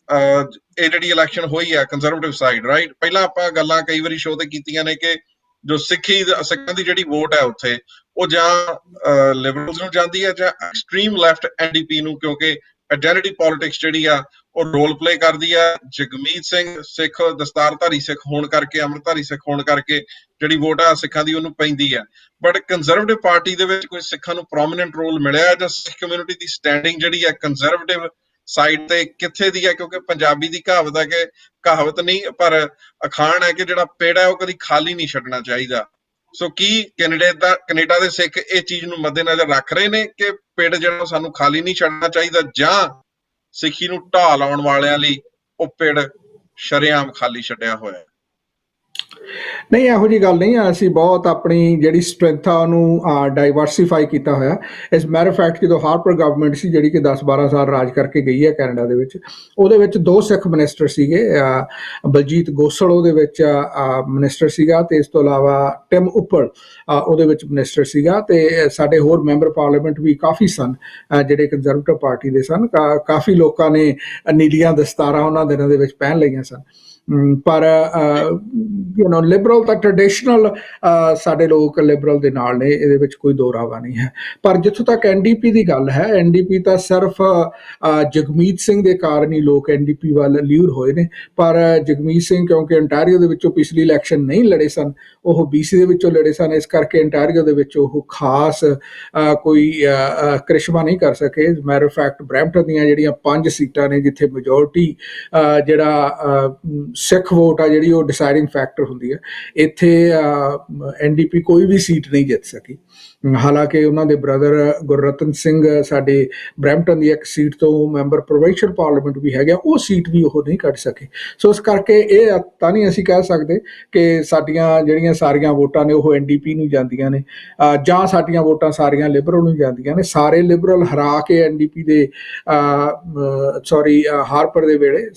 ਇਹ ਜਿਹੜੀ ਇਲੈਕਸ਼ਨ ਹੋਈ ਹੈ ਕੰਜ਼ਰਵੇਟਿਵ ਸਾਈਡ, ਰਾਈਟ, ਪਹਿਲਾਂ ਆਪਾਂ ਗੱਲਾਂ ਕਈ ਵਾਰੀ ਸ਼ੋਅ ਤੇ ਕੀਤੀਆਂ ਨੇ ਕਿ ਜੋ ਸਿੱਖਾਂ ਦੀ ਜਿਹੜੀ ਵੋਟ ਹੈ ਉੱਥੇ ਉਹ ਜਾਂ ਲਿਬਰਲਸ ਨੂੰ ਜਾਂਦੀ ਹੈ ਜਾਂ ਐਕਸਟ੍ਰੀਮ ਲੈਫਟ NDP ਨੂੰ, ਕਿਉਂਕਿ ਆਈਡੈਂਟੀਟੀ ਪੋਲੀਟਿਕਸ ਜਿਹੜੀ ਆ ਉਹ ਰੋਲ ਪਲੇ ਕਰਦੀ ਆ। ਜਗਮੀਤ ਸਿੰਘ ਸਿੱਖ, ਦਸਤਾਰਧਾਰੀ ਸਿੱਖ ਹੋਣ ਕਰਕੇ, ਅੰਮ੍ਰਿਤਧਾਰੀ ਸਿੱਖ ਹੋਣ ਕਰਕੇ ਜਿਹੜੀ ਵੋਟ ਆ ਸਿੱਖਾਂ ਦੀ ਉਹਨੂੰ ਪੈਂਦੀ ਆ। ਬਟ ਕੰਜ਼ਰਵੇਟਿਵ ਪਾਰਟੀ ਦੇ ਵਿੱਚ ਕੋਈ ਸਿੱਖਾਂ ਨੂੰ ਪ੍ਰੋਮੀਨੈਂਟ ਰੋਲ ਮਿਲਿਆ ਜਾਂ ਸਿੱਖ ਕਮਿਊਨਿਟੀ ਦੀ ਸਟੈਂਡਿੰਗ ਜਿਹੜੀ ਹੈ ਕੰਜ਼ਰਵੇਟਿਵ ਸਾਈਡ ਤੇ ਕਿੱਥੇ ਦੀ ਹੈ? ਕਿਉਂਕਿ ਪੰਜਾਬੀ ਦੀ ਕਹਾਵਤ ਹੈ ਕਿ ਕਹਾਵਤ ਨਹੀਂ ਪਰ ਅਖਾਣ ਹੈ ਕਿ ਜਿਹੜਾ ਪੇੜ ਹੈ ਉਹ ਕਦੀ ਖਾਲੀ ਨਹੀਂ ਛੱਡਣਾ ਚਾਹੀਦਾ। ਸੋ ਕੀ ਕੈਨੇਡਾ ਦੇ ਸਿੱਖ ਇਹ ਚੀਜ਼ ਨੂੰ ਮੱਦੇਨਜ਼ਰ ਰੱਖ ਰਹੇ ਨੇ ਕਿ ਪਿੰਡ ਜਿਹੜਾ ਸਾਨੂੰ ਖਾਲੀ ਨਹੀਂ ਛੱਡਣਾ ਚਾਹੀਦਾ, ਜਾਂ ਸਿੱਖੀ ਨੂੰ ਢਾਹ ਲਾਉਣ ਵਾਲਿਆਂ ਲਈ ਉਹ ਪਿੰਡ ਸ਼ਰੇਆਮ ਖਾਲੀ ਛੱਡਿਆ ਹੋਇਆ? ਨਹੀਂ, ਇਹੋ ਜਿਹੀ ਗੱਲ ਨਹੀਂ ਆ। ਅਸੀਂ ਬਹੁਤ ਆਪਣੀ ਜਿਹੜੀ ਸਟਰੈਂਥ ਆ ਉਹਨੂੰ ਡਾਈਵਰਸੀਫਾਈ ਕੀਤਾ ਹੋਇਆ। ਇਸ ਮੈਟਰ ਫੈਕਟ ਜਦੋਂ ਹਾਰਪਰ ਗਵਰਨਮੈਂਟ ਸੀ ਜਿਹੜੀ ਕਿ 10-12 ਸਾਲ ਰਾਜ ਕਰਕੇ ਗਈ ਹੈ ਕੈਨੇਡਾ ਦੇ ਵਿੱਚ, ਉਹਦੇ ਵਿੱਚ 2 ਸਿੱਖ ਮਿਨਿਸਟਰ ਸੀਗੇ। ਬਲਜੀਤ ਗੋਸਲ ਉਹਦੇ ਵਿੱਚ ਮਿਨਿਸਟਰ ਸੀਗਾ ਤੇ ਇਸ ਤੋਂ ਇਲਾਵਾ ਟਿਮ ਉੱਪਲ ਉਹਦੇ ਵਿੱਚ ਮਿਨਿਸਟਰ ਸੀਗਾ, ਤੇ ਸਾਡੇ ਹੋਰ ਮੈਂਬਰ ਪਾਰਲੀਮੈਂਟ ਵੀ ਕਾਫੀ ਸਨ ਜਿਹੜੇ ਕੰਜ਼ਰਵੇਟਿਵ ਪਾਰਟੀ ਦੇ ਸਨ। ਕਾਫੀ ਲੋਕਾਂ ਨੇ ਨੀਲੀਆਂ ਦਸਤਾਰਾਂ ਉਹਨਾਂ ਦਿਨਾਂ ਦੇ ਵਿੱਚ ਪਹਿਨ ਲਈਆਂ ਸਨ। ਪਰ ਲਿਬਰਲ ਤਾਂ ਟ੍ਰੈਡੀਸ਼ਨਲ ਸਾਡੇ ਲੋਕ ਲਿਬਰਲ ਦੇ ਨਾਲ ਨੇ, ਇਹਦੇ ਵਿੱਚ ਕੋਈ ਦੋ ਰਾਵਾ ਨਹੀਂ ਹੈ। ਪਰ ਜਿੱਥੋਂ ਤੱਕ NDP ਦੀ ਗੱਲ ਹੈ, NDP ਤਾਂ ਸਿਰਫ ਜਗਮੀਤ ਸਿੰਘ ਦੇ ਕਾਰਨ ਹੀ ਲੋਕ NDP ਵੱਲ ਲਿਊਰ ਹੋਏ ਨੇ। ਪਰ ਜਗਮੀਤ ਸਿੰਘ ਕਿਉਂਕਿ ontario ਦੇ ਵਿੱਚੋਂ ਪਿਛਲੀ ਇਲੈਕਸ਼ਨ ਨਹੀਂ ਲੜੇ ਸਨ, ਉਹ BC ਦੇ ਵਿੱਚੋਂ ਲੜੇ ਸਨ, ਇਸ ਕਰਕੇ ontario ਦੇ ਵਿੱਚ ਉਹ ਖਾਸ ਕੋਈ ਕ੍ਰਿਸ਼ਮਾ ਨਹੀਂ ਕਰ ਸਕੇ। ਮੈਟਰ ਆਫ ਫੈਕਟ ਬਰੈਂਪਟਨ ਦੀਆਂ ਜਿਹੜੀਆਂ 5 ਸੀਟਾਂ ਨੇ ਜਿੱਥੇ ਮੈਜੋਰਟੀ ਜਿਹੜਾ ਸਿੱਖ ਵੋਟ ਆ ਜਿਹੜੀ ਉਹ ਡਿਸਾਈਡਿੰਗ ਫੈਕਟਰ ਹੁੰਦੀ ਹੈ, ਇੱਥੇ NDP ਕੋਈ ਵੀ ਸੀਟ ਨਹੀਂ ਜਿੱਤ ਸਕੀ। ਹਾਲਾਂਕਿ ਉਹਨਾਂ ਦੇ ਬ੍ਰਦਰ ਗੁਰਰਤਨ ਸਿੰਘ ਸਾਡੇ ਬਰੈਂਪਟਨ ਦੀ ਇੱਕ ਸੀਟ ਤੋਂ ਮੈਂਬਰ ਪ੍ਰੋਵਿੰਸ਼ੀਅਲ ਪਾਰਲੀਮੈਂਟ ਵੀ ਹੈਗਾ, ਉਹ ਸੀਟ ਵੀ ਉਹ ਨਹੀਂ ਕੱਢ ਸਕੇ। ਸੋ ਇਸ ਕਰਕੇ ਇਹ ਤਾਂ ਨਹੀਂ ਅਸੀਂ ਕਹਿ ਸਕਦੇ ਕਿ ਸਾਡੀਆਂ ਜਿਹੜੀਆਂ ਸਾਰੀਆਂ ਵੋਟਾਂ ਨੇ ਉਹ NDP ਨੂੰ ਜਾਂਦੀਆਂ ਨੇ ਜਾਂ ਸਾਡੀਆਂ ਵੋਟਾਂ ਸਾਰੀਆਂ ਲਿਬਰਲ ਨੂੰ ਜਾਂਦੀਆਂ ਨੇ। ਸਾਰੇ ਲਿਬਰਲ ਹਰਾ ਕੇ NDP ਦੇ ਹਾਰਪਰ ਦੇ ਵੇਲੇ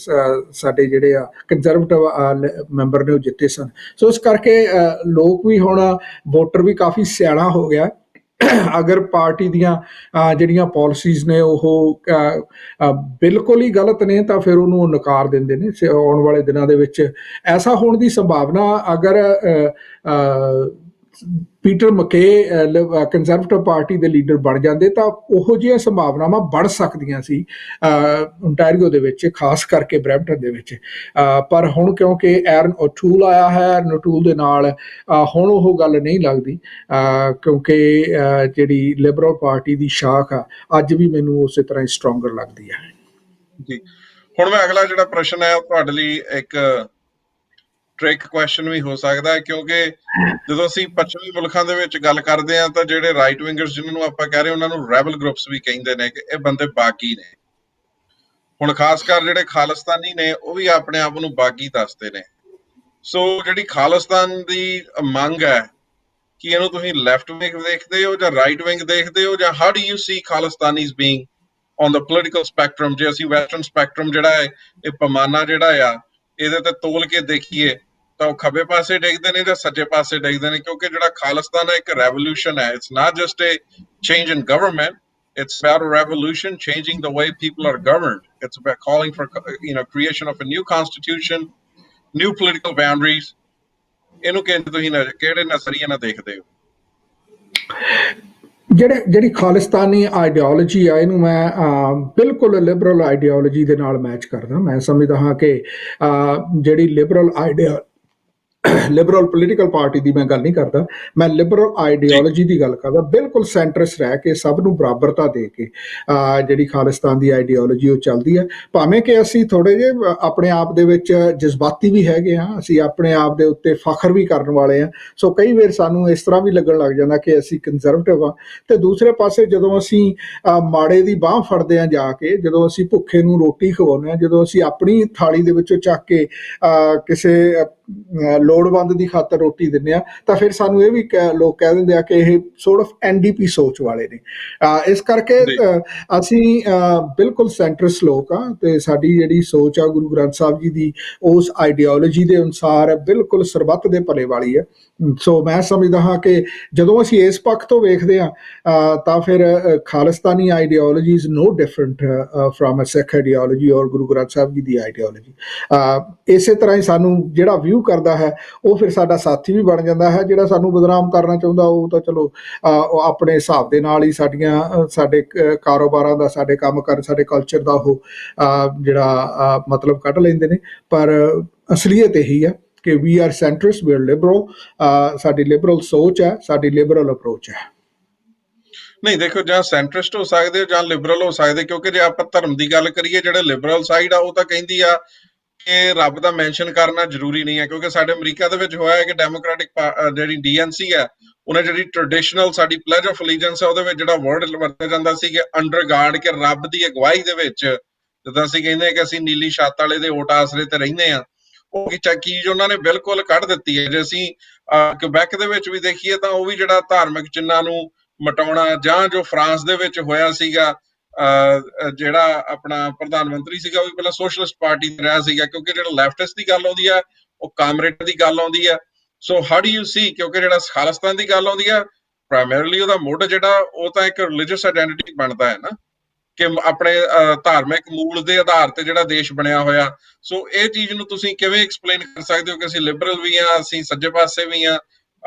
ਸਾਡੇ ਜਿਹੜੇ ਆ ਕੰਜ਼ਰਵੇਟਿਵ ਮੈਂਬਰ ਨੇ ਉਹ ਜਿੱਤੇ ਸਨ। ਸੋ ਇਸ ਕਰਕੇ ਲੋਕ ਵੀ ਹੁਣ ਵੋਟਰ ਵੀ ਕਾਫੀ ਸਿਆਣਾ ਹੋ ਗਿਆ। ਅਗਰ ਪਾਰਟੀ ਦੀਆਂ ਜਿਹੜੀਆਂ ਪਾਲਿਸੀਜ਼ ਨੇ ਉਹ ਬਿਲਕੁਲ ਹੀ ਗਲਤ ਨੇ ਤਾਂ ਫਿਰ ਉਹਨੂੰ ਨਕਾਰ ਦਿੰਦੇ ਨੇ। ਆਉਣ ਵਾਲੇ ਦਿਨਾਂ ਦੇ ਵਿੱਚ ਐਸਾ ਹੋਣ ਦੀ ਸੰਭਾਵਨਾ, ਅਗਰ ਪੀਟਰ ਮਕੇ ਕੰਜ਼ਰਵੇਟਿਵ ਪਾਰਟੀ ਦੇ ਲੀਡਰ ਬਣ ਜਾਂਦੇ ਤਾਂ ਉਹੋ ਜਿਹੀਆਂ ਸੰਭਾਵਨਾਵਾਂ ਬਣ ਸਕਦੀਆਂ ਸੀ ontario ਦੇ ਵਿੱਚ, ਖਾਸ ਕਰਕੇ ਬਰੈਂਪਟਨ ਦੇ ਵਿੱਚ। ਪਰ ਹੁਣ ਕਿਉਂਕਿ ਐਰਨ ਓਟੂਲ ਆਇਆ ਹੈ, ਨਟੂਲ ਦੇ ਨਾਲ ਹੁਣ ਉਹ ਗੱਲ ਨਹੀਂ ਲੱਗਦੀ, ਕਿਉਂਕਿ ਜਿਹੜੀ ਲਿਬਰਲ ਪਾਰਟੀ ਦੀ ਸ਼ਾਖ ਆ ਅੱਜ ਵੀ ਮੈਨੂੰ ਉਸੇ ਤਰ੍ਹਾਂ ਹੀ ਸਟਰੋਂਗਰ ਲੱਗਦੀ ਹੈ ਜੀ। ਹੁਣ ਮੈਂ ਅਗਲਾ ਜਿਹੜਾ ਪ੍ਰਸ਼ਨ ਹੈ ਉਹ ਤੁਹਾਡੇ ਲਈ ਇੱਕ ਟ੍ਰਿਕ ਕੁਐਸਚਨ ਵੀ ਹੋ ਸਕਦਾ ਹੈ, ਕਿਉਂਕਿ ਜਦੋਂ ਅਸੀਂ ਪੱਛਮੀ ਮੁਲਕਾਂ ਦੇ ਵਿੱਚ ਗੱਲ ਕਰਦੇ ਹਾਂ ਤਾਂ ਜਿਹੜੇ ਰਾਈਟ ਵਿੰਗਰਸ ਜਿਹਨਾਂ ਨੂੰ ਆਪਾਂ ਕਹਿ ਰਹੇ ਉਹਨਾਂ ਨੂੰ ਰੈਬਲ ਗਰੁੱਪਸ ਵੀ ਕਹਿੰਦੇ ਨੇ ਕਿ ਇਹ ਬੰਦੇ ਬਾਗੀ ਨੇ। ਹੁਣ ਖਾਸ ਕਰ ਜਿਹੜੇ ਖਾਲਿਸਤਾਨੀ ਨੇ ਉਹ ਵੀ ਆਪਣੇ ਆਪ ਨੂੰ ਬਾਗੀ ਦੱਸਦੇ ਨੇ। ਸੋ ਜਿਹੜੀ ਖਾਲਿਸਤਾਨ ਦੀ ਮੰਗ ਹੈ ਕਿ ਇਹਨੂੰ ਤੁਸੀਂ ਲੈਫਟ ਵਿੰਗ ਦੇਖਦੇ ਹੋ ਜਾਂ ਰਾਈਟ ਵਿੰਗ ਦੇਖਦੇ ਹੋ, ਜਾਂ how do you see Khalistanis being on the political spectrum? ਜੇ ਅਸੀਂ ਵੈਸਟਰਨ ਸਪੈਕਟਰਮ ਜਿਹੜਾ ਹੈ ਇਹ ਪੈਮਾਨਾ ਜਿਹੜਾ ਆ ਇਹਦੇ ਤੇ ਤੋਲ ਕੇ ਦੇਖੀਏ ਤਾਂ ਉਹ ਖੱਬੇ ਪਾਸੇ ਡਿੱਗਦੇ ਨੇ ਜਾਂ ਸੱਜੇ ਪਾਸੇ ਡਿੱਗਦੇ ਨੇ, ਕਿਉਂਕਿ ਜਿਹੜਾ ਖਾਲਿਸਤਾਨ ਹੈ ਇੱਕ ਰੈਵੋਲੂਸ਼ਨ ਹੈ। It's not just a change in government, it's about a revolution, changing the way people are governed. It's about calling for creation of a new constitution, new political boundaries. ਇਹਨੂੰ ਕਿੰਜ ਤੁਸੀਂ ਕਿਹੜੇ ਨਜ਼ਰੀਏ ਨਾਲ ਦੇਖਦੇ ਹੋ? ਜਿਹੜੀ ਖਾਲਿਸਤਾਨੀ ਆਈਡੀਓਲੋਜੀ ਆ ਇਹਨੂੰ ਮੈਂ ਬਿਲਕੁਲ ਲਿਬਰਲ ਆਈਡੀਓਲੋਜੀ ਦੇ ਨਾਲ ਮੈਚ ਕਰਦਾ। ਮੈਂ ਸਮਝਦਾ ਹਾਂ ਕਿ ਜਿਹੜੀ ਲਿਬਰਲ ਪੋਲੀਟੀਕਲ ਪਾਰਟੀ ਦੀ ਮੈਂ ਗੱਲ ਨਹੀਂ ਕਰਦਾ, ਮੈਂ ਲਿਬਰਲ ਆਈਡੀਓਲੋਜੀ ਦੀ ਗੱਲ ਕਰਦਾ। ਬਿਲਕੁਲ ਸੈਂਟਰਸ ਰਹਿ ਕੇ ਸਭ ਨੂੰ ਬਰਾਬਰਤਾ ਦੇ ਕੇ ਜਿਹੜੀ ਖਾਲਿਸਤਾਨ ਦੀ ਆਈਡੀਓਲੋਜੀ ਉਹ ਚੱਲਦੀ ਹੈ। ਭਾਵੇਂ ਕਿ ਅਸੀਂ ਥੋੜ੍ਹੇ ਜਿਹੇ ਆਪਣੇ ਆਪ ਦੇ ਵਿੱਚ ਜਜ਼ਬਾਤੀ ਵੀ ਹੈਗੇ ਹਾਂ, ਅਸੀਂ ਆਪਣੇ ਆਪ ਦੇ ਉੱਤੇ ਫਖਰ ਵੀ ਕਰਨ ਵਾਲੇ ਹਾਂ। ਸੋ ਕਈ ਵਾਰ ਸਾਨੂੰ ਇਸ ਤਰ੍ਹਾਂ ਵੀ ਲੱਗਣ ਲੱਗ ਜਾਂਦਾ ਕਿ ਅਸੀਂ ਕੰਜ਼ਰਵੇਟਿਵ ਹਾਂ, ਅਤੇ ਦੂਸਰੇ ਪਾਸੇ ਜਦੋਂ ਅਸੀਂ ਮਾੜੇ ਦੀ ਬਾਂਹ ਫੜਦੇ ਹਾਂ ਜਾ ਕੇ, ਜਦੋਂ ਅਸੀਂ ਭੁੱਖੇ ਨੂੰ ਰੋਟੀ ਖਵਾਉਂਦੇ ਹਾਂ, ਜਦੋਂ ਅਸੀਂ ਆਪਣੀ ਥਾਲੀ ਦੇ ਵਿੱਚੋਂ ਚੱਕ ਕੇ ਕਿਸੇ ਲੋੜਵੰਦ ਦੀ ਖਾਤਰ ਰੋਟੀ ਦਿੰਦੇ ਆ, ਤਾਂ ਫਿਰ ਸਾਨੂੰ ਇਹ ਵੀ ਲੋਕ ਕਹਿ ਦਿੰਦੇ ਆ ਕਿ ਇਹ ਸੋਰਟ ਆਫ NDP ਸੋਚ ਵਾਲੇ ਨੇ। ਇਸ ਕਰਕੇ ਅਸੀਂ ਬਿਲਕੁਲ ਸੈਂਟਰਸ ਲੋਕ ਆ, ਤੇ ਸਾਡੀ ਜਿਹੜੀ ਸੋਚ ਆ ਗੁਰੂ ਗ੍ਰੰਥ ਸਾਹਿਬ ਜੀ ਦੀ ਉਸ ਆਈਡੀਓਲੋਜੀ ਦੇ ਅਨੁਸਾਰ ਬਿਲਕੁਲ ਸਰਬੱਤ ਦੇ ਭਲੇ ਵਾਲੀ ਹੈ। ਸੋ ਮੈਂ ਸਮਝਦਾ ਹਾਂ ਕਿ ਜਦੋਂ ਅਸੀਂ ਇਸ ਪੱਖ ਤੋਂ ਵੇਖਦੇ ਹਾਂ ਤਾਂ ਫਿਰ Khalistani ideology is no different from a Sikh ideology ਔਰ ਗੁਰੂ ਗ੍ਰੰਥ ਸਾਹਿਬ ਜੀ ਦੀ ਆਈਡੀਓਲੋਜੀ। ਇਸੇ ਤਰ੍ਹਾਂ ਹੀ ਸਾਨੂੰ ਜਿਹੜਾ ਵਿਊ ਕਰਦਾ ਹੈ ਉਹ ਫਿਰ ਸਾਡਾ ਸਾਥੀ ਵੀ ਬਣ ਜਾਂਦਾ ਹੈ। ਜਿਹੜਾ ਸਾਨੂੰ ਬਦਨਾਮ ਕਰਨਾ ਚਾਹੁੰਦਾ ਉਹ ਤਾਂ ਚਲੋ ਉਹ ਆਪਣੇ ਹਿਸਾਬ ਦੇ ਨਾਲ ਹੀ ਸਾਡੇ ਕਾਰੋਬਾਰਾਂ ਦਾ, ਸਾਡੇ ਕੰਮ ਕਰਨ, ਸਾਡੇ ਕਲਚਰ ਦਾ ਉਹ ਜਿਹੜਾ ਮਤਲਬ ਕੱਢ ਲੈਂਦੇ ਨੇ। ਪਰ ਅਸਲੀਅਤ ਇਹੀ ਹੈ ਕਿ we are centrist, we are liberal. ਸਾਡੀ ਲਿਬਰਲ ਸੋਚ ਹੈ, ਸਾਡੀ ਲਿਬਰਲ ਅਪਰੋਚ ਹੈ। ਨਹੀਂ ਦੇਖੋ, ਜਾਂ ਸੈਂਟਰਿਸਟ ਹੋ ਸਕਦੇ ਹੋ ਜਾਂ ਲਿਬਰਲ ਹੋ ਸਕਦੇ, ਕਿਉਂਕਿ ਜੇ ਆਪਾਂ ਧਰਮ ਦੀ ਗੱਲ ਕਰੀਏ, ਜਿਹੜੇ ਲਿਬਰਲ ਸਾਈਡ ਆ ਉਹ ਤਾਂ ਕਹਿੰਦੀ ਆ ਕਿ ਰੱਬ ਦਾ ਮੈਂਸ਼ਨ ਕਰਨਾ ਜ਼ਰੂਰੀ ਨਹੀਂ ਹੈ। ਕਿਉਂਕਿ ਸਾਡੇ ਅਮਰੀਕਾ ਦੇ ਵਿੱਚ ਹੋਇਆ ਹੈ ਕਿ ਡੈਮੋਕ੍ਰੈਟਿਕ ਜਿਹੜੀ DNC ਹੈ ਉਹਨੇ ਜਿਹੜੀ ਟ੍ਰੈਡੀਸ਼ਨਲ ਸਾਡੀ ਪਲੇਜ ਆਫ ਅਲੀਜੈਂਸ ਹੈ ਉਹਦੇ ਵਿੱਚ ਜਿਹੜਾ ਵਰਡ ਵਰਤਿਆ ਜਾਂਦਾ ਸੀ ਕਿ ਅੰਡਰ ਗਾਰਡ, ਕਿ ਰੱਬ ਦੀ ਅਗਵਾਈ ਦੇ ਵਿੱਚ, ਜਿੱਦਾਂ ਅਸੀਂ ਕਹਿੰਦੇ ਕਿ ਅਸੀਂ ਨੀਲੀ ਛੱਤ ਵਾਲੇ ਦੇ ਓਟ ਆਸਰੇ ਤੇ ਰਹਿੰਦੇ ਹਾਂ, ਉਹ ਚੀਜ਼ ਉਹਨਾਂ ਨੇ ਬਿਲਕੁਲ ਕੱਢ ਦਿੱਤੀ ਹੈ। ਜੇ ਅਸੀਂ ਕਿਬੈਕ ਦੇ ਵਿੱਚ ਵੀ ਦੇਖੀਏ ਤਾਂ ਉਹ ਵੀ ਜਿਹੜਾ ਧਾਰਮਿਕ ਚਿੰਨ੍ਹਾਂ ਨੂੰ ਮਿਟਾਉਣਾ, ਜਾਂ ਜੋ ਫਰਾਂਸ ਦੇ ਵਿੱਚ ਹੋਇਆ ਸੀਗਾ, ਜਿਹੜਾ ਆਪਣਾ ਪ੍ਰਧਾਨ ਮੰਤਰੀ ਸੀਗਾ ਉਹ ਵੀ ਪਹਿਲਾਂ ਸੋਸ਼ਲਿਸਟ ਪਾਰਟੀ ਦਾ ਰਿਹਾ ਸੀਗਾ, ਕਿਉਂਕਿ ਜਿਹੜਾ ਲੈਫਟਿਸਟ ਦੀ ਗੱਲ ਆਉਂਦੀ ਹੈ ਉਹ ਕਾਮਰੇਡ ਦੀ ਗੱਲ ਆਉਂਦੀ ਹੈ। ਸੋ ਹਾਊ ਡੂ ਯੂ ਸੀ, ਕਿਉਂਕਿ ਜਿਹੜਾ ਖਾਲਿਸਤਾਨ ਦੀ ਗੱਲ ਆਉਂਦੀ ਹੈ ਪ੍ਰਾਇਮਰੀਲੀ ਉਹਦਾ ਮੁੱਢ ਜਿਹੜਾ ਉਹ ਤਾਂ ਇੱਕ ਰਿਲੀਜੀਅਸ ਆਈਡੈਂਟੀਟੀ ਬਣਦਾ ਹੈ ਨਾ। ਕਿ ਆਪਣੇ ਧਾਰਮਿਕ ਮੂਲ ਦੇ ਆਧਾਰ ਤੇ ਜਿਹੜਾ ਦੇਸ਼ ਬਣਿਆ ਹੋਇਆ। ਸੋ ਇਹ ਚੀਜ਼ ਨੂੰ ਤੁਸੀਂ ਕਿਵੇਂ ਐਕਸਪਲੇਨ ਕਰ ਸਕਦੇ ਹੋ ਕਿ ਅਸੀਂ ਲਿਬਰਲ ਵੀ ਹਾਂ, ਅਸੀਂ ਸੱਜੇ ਪਾਸੇ ਵੀ ਹਾਂ?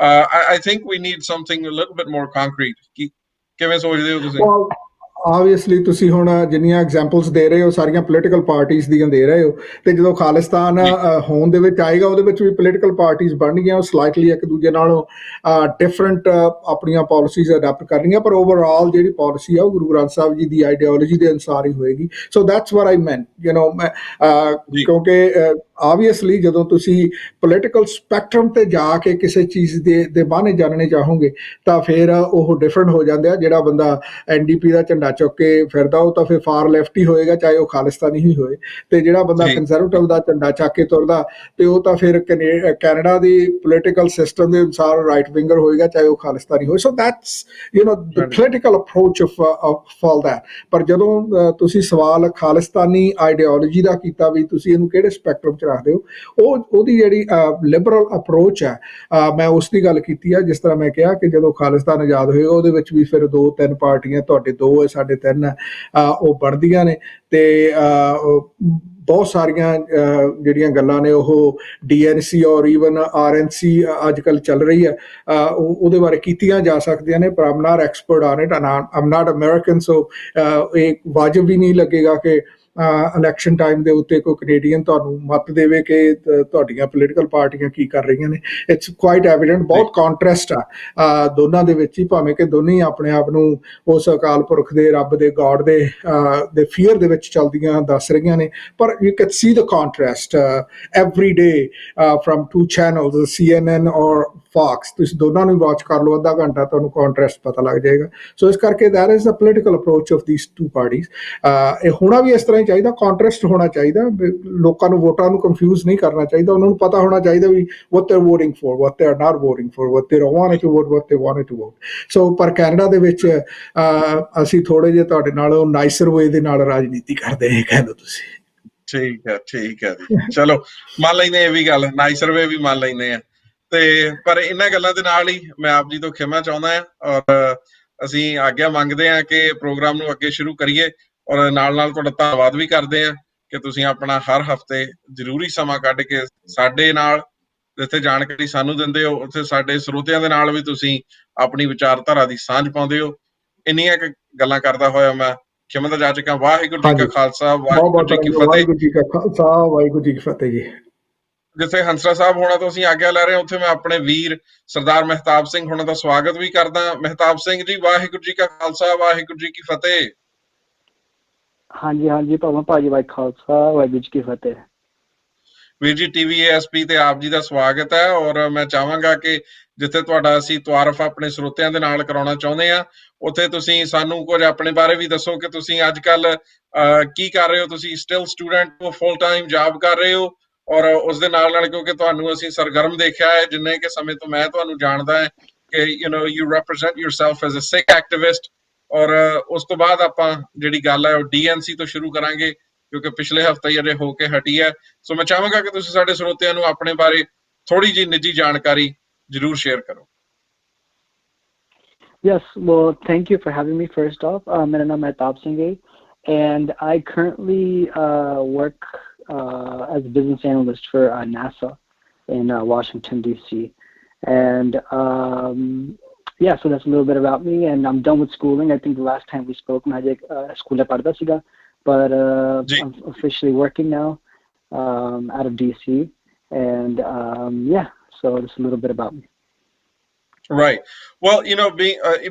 I think we need something a little bit more concrete. ਕਿਵੇਂ ਸੋਚਦੇ ਹੋ ਤੁਸੀਂ? Well, obviously ਤੁਸੀਂ ਹੁਣ ਜਿੰਨੀਆਂ ਐਗਜ਼ਾਮਪਲਸ ਦੇ ਰਹੇ ਹੋ ਸਾਰੀਆਂ ਪੋਲੀਟੀਕਲ ਪਾਰਟੀਆਂ ਦੀਆਂ ਦੇ ਰਹੇ ਹੋ, ਤੇ ਜਦੋਂ ਖਾਲਿਸਤਾਨ ਜੀ ਹੋਂਦ ਦੇ ਵਿੱਚ ਆਏਗਾ ਉਹਦੇ ਵਿੱਚ ਵੀ ਪੋਲੀਟੀਕਲ ਪਾਰਟੀਆਂ ਬਣਨਗੀਆਂ, ਉਹ ਸਲਾਈਟਲੀ ਇੱਕ ਦੂਜੇ ਨਾਲੋਂ ਡਿਫਰੈਂਟ ਆਪਣੀਆਂ ਪਾਲਿਸੀਜ਼ ਅਡਾਪਟ ਕਰਨੀਆਂ, ਪਰ ਓਵਰਆਲ ਜਿਹੜੀ ਪਾਲਿਸੀ ਆ ਉਹ ਗੁਰੂ ਗ੍ਰੰਥ ਸਾਹਿਬ ਜੀ ਦੀ ਆਈਡੀਓਲੋਜੀ ਦੇ ਅਨੁਸਾਰ ਹੀ ਹੋਏਗੀ। So that's what I meant, ਮੈਂ ਜੀ ਕਿਉਂਕਿ ਆਬਵੀਅਸਲੀ ਜਦੋਂ ਤੁਸੀਂ ਪੋਲੀਟੀਕਲ ਸਪੈਕਟਰਮ ਤੇ ਜਾ ਕੇ ਕਿਸੇ ਚੀਜ਼ ਦੇ ਬਾਰੇ ਜਾਣਨੇ ਚਾਹੋਗੇ ਤਾਂ ਫਿਰ ਉਹ ਡਿਫਰੈਂਟ ਹੋ ਜਾਂਦੇ ਆ। ਜਿਹੜਾ ਬੰਦਾ ਐਨਡੀਪੀ ਦਾ ਝੰਡਾ ਚੁੱਕ ਕੇ ਫਿਰਦਾ ਉਹ ਤਾਂ ਫਿਰ ਫਾਰ ਲੈਫਟ ਹੀ ਹੋਏਗਾ, ਚਾਹੇ ਉਹ ਖਾਲਿਸਤਾਨੀ ਹੀ ਹੋਏ, ਤੇ ਜਿਹੜਾ ਬੰਦਾ ਜੀ ਕੰਜ਼ਰਵੇਟਿਵ ਦਾ ਝੰਡਾ ਚੱਕ ਕੇ ਤੁਰਦਾ ਤੇ ਉਹ ਤਾਂ ਫਿਰ ਕੈਨੇਡਾ ਦੀ ਪੋਲੀਟੀਕਲ ਸਿਸਟਮ ਦੇ ਅਨੁਸਾਰ ਰਾਈਟ ਵਿੰਗਰ ਹੋਏਗਾ, ਚਾਹੇ ਉਹ ਖਾਲਿਸਤਾਨੀ ਹੋਏ। So that's the political approach of all that. ਪਰ ਜਦੋਂ ਤੁਸੀਂ ਸਵਾਲ ਖਾਲਿਸਤਾਨੀ ਆਈਡੀਓਲੋਜੀ ਦਾ ਕੀਤਾ ਵੀ ਤੁਸੀਂ ਇਹਨੂੰ ਕਿਹੜੇ ਸਪੈਕਟਰਮ 'ਚ ਰੱਖਦੇ ਹੋ, ਉਹਦੀ ਜਿਹੜੀ ਲਿਬਰਲ ਅਪਰੋਚ ਹੈ, ਮੈਂ ਉਸ ਦੀ ਗੱਲ ਕੀਤੀ ਆ। ਜਿਸ ਤਰ੍ਹਾਂ ਮੈਂ ਕਿਹਾ ਕਿ ਜਦੋਂ ਖਾਲਿਸਤਾਨ ਆਜ਼ਾਦ ਹੋਏਗਾ ਉਹਦੇ ਵਿੱਚ ਵੀ ਫਿਰ 2-3 ਪਾਰਟੀਆਂ, ਤੁਹਾਡੇ 2 ਹੈ ਸਾਡੇ 3 ਹੈ, ਉਹ ਬਣਦੀਆਂ ਨੇ, ਤੇ ਬਹੁਤ ਸਾਰੀਆਂ ਜਿਹੜੀਆਂ ਗੱਲਾਂ ਨੇ ਉਹ ਡੀਐਨਸੀ ਔਰ ਈਵਨ ਆਰਐਨਸੀ ਅੱਜ ਕੱਲ੍ਹ ਚੱਲ ਰਹੀ ਹੈ, ਉਹਦੇ ਬਾਰੇ ਕੀਤੀਆਂ ਜਾ ਸਕਦੀਆਂ ਨੇ, ਪਰ I'm not expert on it, I'm not American. So ਇਹ ਵਾਜਬ ਵੀ ਨਹੀਂ ਲੱਗੇਗਾ ਕਿ ਇਲੈਕਸ਼ਨ ਟਾਈਮ ਦੇ ਉੱਤੇ ਕੋਈ ਕੈਨੇਡੀਅਨ ਤੁਹਾਨੂੰ ਮੱਤ ਦੇਵੇ ਕਿ ਤੁਹਾਡੀਆਂ ਪੋਲੀਟੀਕਲ ਪਾਰਟੀਆਂ ਕੀ ਕਰ ਰਹੀਆਂ ਨੇ। ਇਟਸ ਕੁਆਇਟ ਐਵੀਡੈਂਟ, ਬਹੁਤ ਕੰਟਰਸਟ ਆ ਦੋਨਾਂ ਦੇ ਵਿੱਚ ਹੀ, ਭਾਵੇਂ ਕਿ ਦੋਨੇ ਹੀ ਆਪਣੇ ਆਪ ਨੂੰ ਉਸ ਅਕਾਲ ਪੁਰਖ ਦੇ, ਰੱਬ ਦੇ, ਗॉड ਦੇ ਫੀਅਰ ਦੇ ਵਿੱਚ ਚੱਲਦੀਆਂ ਦੱਸ ਰਹੀਆਂ ਨੇ, ਪਰ you can see the contrast every day from 2 channels, CNN ਔਰ ਫਾਕਸ। ਤੁਸੀਂ ਦੋਨਾਂ ਨੂੰ ਵਾਚ ਕਰ ਲਓ ਅੱਧਾ ਘੰਟਾ, ਤੁਹਾਨੂੰ ਕੰਟਰਸਟ ਪਤਾ ਲੱਗ ਜਾਏਗਾ। ਸੋ ਇਸ ਕਰਕੇ that is the political approach of these 2 parties. ਇਹ ਹੋਣਾ ਵੀ ਇਸ ਤਰ੍ਹਾਂ ਹੀ ਚਾਹੀਦਾ, ਕੰਟਰਸਟ ਹੋਣਾ ਚਾਹੀਦਾ, ਲੋਕਾਂ ਨੂੰ, ਵੋਟਰਾਂ ਨੂੰ ਕੰਫਿਊਜ਼ ਨਹੀਂ ਕਰਨਾ ਚਾਹੀਦਾ, ਉਹਨਾਂ ਨੂੰ ਪਤਾ ਹੋਣਾ ਚਾਹੀਦਾ ਵੀ what they're voting for, what they're not voting for, what they don't wanted to vote, what they wanted to vote. So ਪਰ ਕੈਨੇਡਾ ਦੇ ਵਿੱਚ ਅਸੀਂ ਥੋੜੇ ਜਿਹੇ ਤੁਹਾਡੇ ਨਾਲ ਨਾਈਸਰ ਵੇ ਦੇ ਨਾਲ ਰਾਜਨੀਤੀ ਕਰਦੇ ਹਾਂ, ਕਹਿ ਲਓ ਤੁਸੀਂ। ਠੀਕ ਹੈ ਜੀ, ਚਲੋ ਮੰਨ ਲੈਂਦੇ ਇਹ ਵੀ ਗੱਲ, ਨਾਈਸਰ ਵੇ ਵੀ ਮੰਨ ਲੈਂਦੇ ਆ। ਤੇ ਪਰ ਇਹਨਾਂ ਗੱਲਾਂ ਦੇ ਨਾਲ ਹੀ ਮੈਂ ਆਪ ਜੀ ਤੋਂ ਖਿਮਾ ਚਾਹੁੰਦਾ ਹਾਂ, ਔਰ ਅਸੀਂ ਆਗਿਆ ਮੰਗਦੇ ਹਾਂ ਕਿ ਪ੍ਰੋਗਰਾਮ ਨੂੰ ਅੱਗੇ ਸ਼ੁਰੂ ਕਰੀਏ, ਔਰ ਨਾਲ ਨਾਲ ਤੁਹਾਡਾ ਧੰਨਵਾਦ ਵੀ ਕਰਦੇ ਹਾਂ ਕਿ ਤੁਸੀਂ ਆਪਣਾ ਹਰ ਹਫ਼ਤੇ ਜ਼ਰੂਰੀ ਸਮਾਂ ਕੱਢ ਕੇ ਸਾਡੇ ਨਾਲ, ਜਿੱਥੇ ਜਾਣਕਾਰੀ ਸਾਨੂੰ ਦਿੰਦੇ ਹੋ, ਉੱਥੇ ਸਾਡੇ ਸਰੋਤਿਆਂ ਦੇ ਨਾਲ ਵੀ ਤੁਸੀਂ ਆਪਣੀ ਵਿਚਾਰਧਾਰਾ ਦੀ ਸਾਂਝ ਪਾਉਂਦੇ ਹੋ। ਇੰਨੀਆਂ ਕੁ ਗੱਲਾਂ ਕਰਦਾ ਹੋਇਆ ਮੈਂ ਖਿਮਾ ਜਾ ਚੁੱਕਾ। ਵਾਹਿਗੁਰੂ ਜੀ ਕਾ ਹਾਂਜੀ, ਖਾਲਸਾ, ਬਹੁਤ ਵਾਹਿਗੁਰੂ ਬਹੁਤ ਜੀ ਕੀ ਧੰਨਵਾਦ। ਫਤਿਹ। ਵਾਹਿਗੁਰੂ ਜੀ ਕਾ ਖਾਲਸਾ, ਵਾਹਿਗੁਰੂ ਜੀ ਕੀ ਫਤਿਹ ਜੀ। ਜਿੱਥੇ ਹੰਸਰਾ ਸਾਹਿਬ ਹੋਣਾ ਤੋਂ ਅਸੀਂ ਆਗਿਆ ਲੈ ਰਹੇ ਹਾਂ, ਉੱਥੇ ਮੈਂ ਆਪਣੇ ਵੀਰ ਸਰਦਾਰ ਮਹਿਤਾਬ ਸਿੰਘ ਹੋਣਾ ਦਾ ਸਵਾਗਤ ਵੀ ਕਰਦਾ। ਮਹਿਤਾਬ ਸਿੰਘ ਜੀ, ਵਾਹਿਗੁਰੂ ਜੀ ਕਾ ਖਾਲਸਾ, ਵਾਹਿਗੁਰੂ ਜੀ ਕੀ ਫਤਿਹ। ਹਾਂਜੀ ਭਾਵਾਂ ਭਾਜੀ, ਵਾਹਿਗੁਰੂ ਖਾਲਸਾ, ਵਾਹਿਗੁਰੂ ਜੀ ਕੀ ਫਤਿਹ। ਵੀਰ ਜੀ, ਟੀਵੀ ASP ਤੇ ਆਪ ਜੀ ਦਾ ਸਵਾਗਤ ਹੈ, ਔਰ ਮੈਂ ਚਾਹਾਂਗਾ ਕਿ ਜਿੱਥੇ ਤੁਹਾਡਾ ਅਸੀਂ ਤੁਆਰਫ ਆਪਣੇ ਸਰੋਤਿਆਂ ਦੇ ਨਾਲ ਕਰਾਉਣਾ ਚਾਹੁੰਦੇ ਹਾਂ, ਉੱਥੇ ਤੁਸੀਂ ਸਾਨੂੰ ਕੁਝ ਆਪਣੇ ਬਾਰੇ ਵੀ ਦੱਸੋ ਕਿ ਤੁਸੀਂ ਅੱਜ ਕੱਲ੍ਹ ਕੀ ਕਰ ਰਹੇ ਹੋ। ਤੁਸੀਂ ਸਟਿਲ ਸਟੂਡੈਂਟ ਹੋ, ਫੁੱਲ ਟਾਈਮ ਜੌਬ ਕਰ ਰਹੇ ਹੋ, ਔਰ ਉਸ ਦੇ ਨਾਲ ਨਾਲ ਕਿਉਂਕਿ ਤੁਹਾਨੂੰ ਅਸੀਂ ਸਰਗਰਮ ਦੇਖਿਆ ਹੈ ਜਿੰਨੇ ਕਿ ਸਮੇਂ ਤੋਂ ਮੈਂ ਤੁਹਾਨੂੰ ਜਾਣਦਾ ਹੈ ਕਿ you represent yourself as a Sikh activist. ਔਰ ਉਸ ਤੋਂ ਬਾਅਦ ਆਪਾਂ ਜਿਹੜੀ ਗੱਲ ਹੈ ਉਹ DNC ਤੋਂ ਸ਼ੁਰੂ ਕਰਾਂਗੇ, ਕਿਉਂਕਿ ਪਿਛਲੇ ਹਫ਼ਤੇ ਹੀ ਅਜੇ ਹੋ ਕੇ ਹਟੀ ਹੈ। ਸੋ ਮੈਂ ਚਾਹਾਂਗਾ ਕਿ ਤੁਸੀਂ ਸਾਡੇ ਸਰੋਤਿਆਂ ਨੂੰ ਆਪਣੇ ਬਾਰੇ ਥੋੜੀ ਜਿਹੀ ਨਿੱਜੀ ਜਾਣਕਾਰੀ ਜ਼ਰੂਰ ਸ਼ੇਅਰ ਕਰੋ। Yes, well, thank you for having me. First off, ਮੇਰਾ ਨਾਮ ਮਹਿਤਾਬ ਸਿੰਘ ਹੈ, and I currently work as a business analyst for NASA in Washington, D.C. And yeah, so that's a little bit about me, and I'm done with schooling. I think the last time we spoke, ਮੈਂ ਅਜੇ school ਪੜ੍ਹਦਾ ਸੀਗਾ, but I'm officially working now out of DC, and yeah, so that's a little bit about me. Right. Well,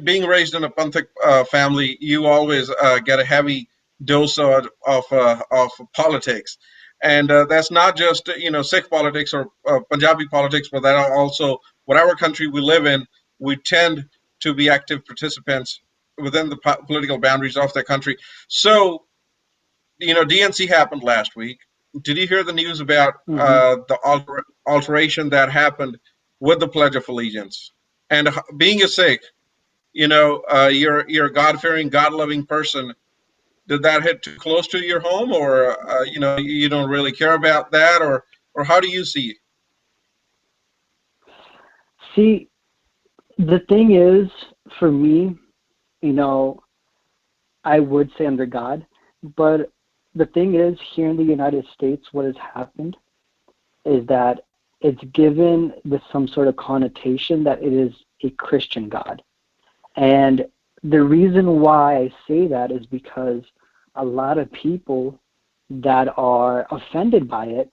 being raised in a Panthic family, you always get a heavy dose of politics, and that's not just Sikh politics or Punjabi politics, but that also whatever country we live in, we tend to be active participants within the political boundaries of the country. So, DNC happened last week. Did you hear the news about the alteration that happened with the Pledge of Allegiance? And being a Sikh, you're a God-fearing, God-loving person. Did that hit too close to your home, or you don't really care about that, or how do you see it? See, the thing is, for me, I would say under God. But the thing is, here in the United States, what has happened is that it's given with some sort of connotation that it is a Christian God. And the reason why I say that is because a lot of people that are offended by it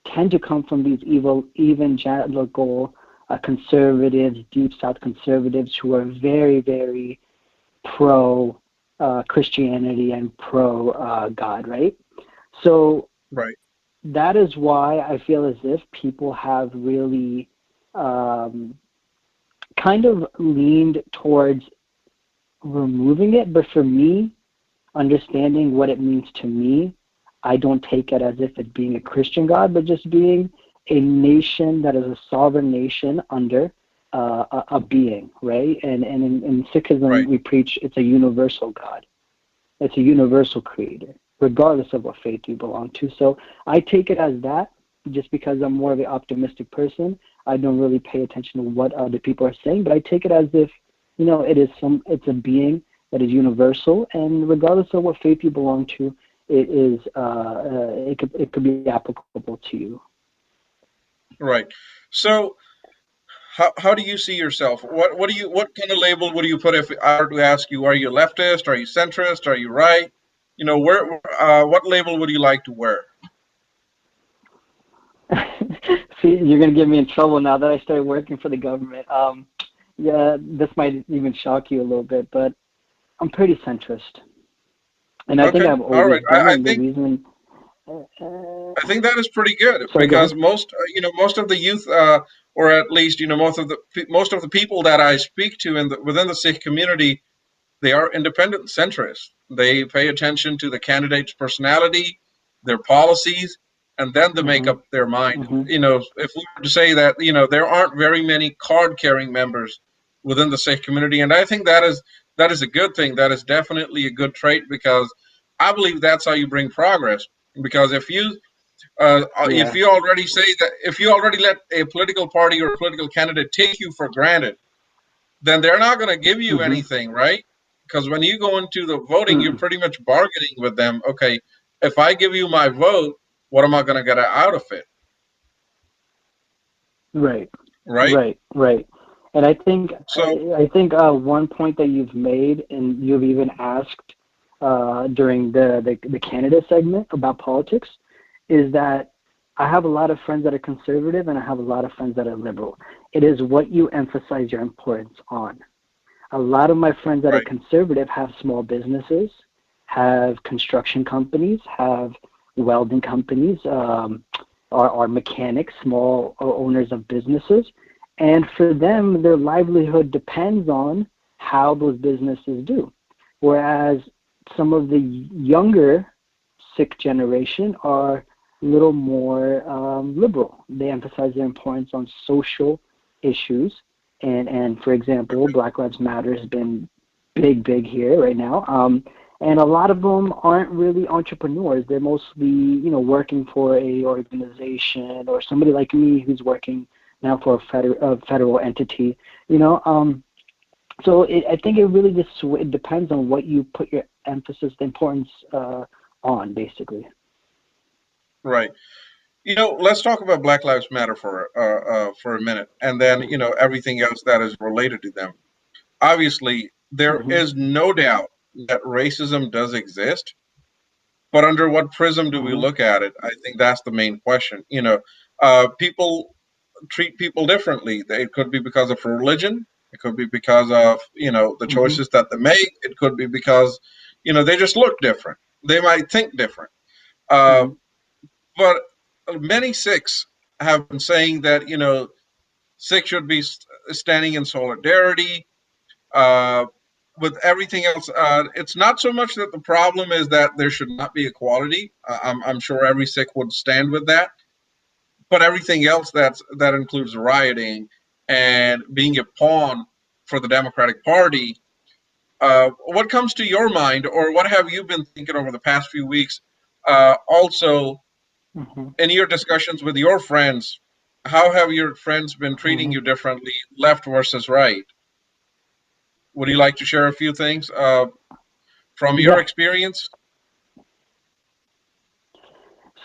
tend to come from these evil evangelical conservatives, deep South conservatives who are very, very pro Christianity and pro God, right? So Right. that is why I feel as if people have really kind of leaned towards removing it. But for me, understanding what it means to me, I don't take it as if it being a Christian God, but just being a nation that is a sovereign nation under a being, right? And in Sikhism, Right. we preach it's a universal God. It's a universal creator, regardless of what faith you belong to. So I take it as that, just because I'm more of an optimistic person. I don't really pay attention to what other people are saying, but I take it as if, it's a being that is universal, and regardless of what faith you belong to, it could be applicable to you. Right. So how do you see yourself? What kind of label would you put if I were to ask you? Are you leftist? Are you centrist? Are you right? Where what label would you like to wear? See, you're gonna get me in trouble now that I started working for the government. Yeah, this might even shock you a little bit, but I'm pretty centrist, and I think Okay. I've All always right. been. And the reason, I think that is pretty good sorry, go because ahead. most of the youth, or at least most of the people that I speak to within the Sikh community, they are independent centrists. They pay attention to the candidate's personality, their policies, and then they make Mhm. up their mind. Mhm. If we were to say that, there aren't very many card-carrying members within the Sikh community, and I think that is a good thing. That is definitely a good trait because I believe that's how you bring progress. Because if Yeah. you already say that, if you already let a political party or a political candidate take you for granted, then they're not going to give you Mhm. anything, right? Because when you go into the voting, you're Mm-mm. pretty much bargaining with them. Okay, if I give you my vote, what am I going to get out of it, Right. right? Right. Right. And I think So, one point that you've made, and you've even asked during the Canada segment about politics, is that I have a lot of friends that are conservative and I have a lot of friends that are liberal. It is what you emphasize your importance on. A lot of my friends that are right, conservative have small businesses, have construction companies, have welding companies, are mechanics, small owners of businesses. And for them, their livelihood depends on how those businesses do. Whereas some of the younger Sikh generation are a little more liberal. They emphasize their importance on social issues. And for example, Black Lives Matter has been big here right now. And a lot of them aren't really entrepreneurs. They're mostly, working for a organization or somebody like me who's working now for a federal entity. You know, so I think it really just it depends on what you put your emphasis, the importance on, basically. right. Let's talk about Black Lives Matter for a minute, and then everything else that is related to them. Obviously, there Mm-hmm. is no doubt that racism does exist, but under what prism do we Mm-hmm. look at it? I think that's the main question. People treat people differently. It could be because of religion. It could be because of the Mm-hmm. choices that they make. It could be because they just look different. They might think different. Uh, Mm-hmm. but many Sikhs have been saying that Sikhs should be standing in solidarity uh, with everything else. It's not so much that the problem is that there should not be equality. I'm sure every Sikh would stand with that, but everything else that includes rioting and being a pawn for the Democratic Party. What comes to your mind, or what have you been thinking over the past few weeks? Also, Mm-hmm. in your discussions with your friends, how have your friends been treating Mm-hmm. you differently, left versus right? Would you like to share a few things? from your experience?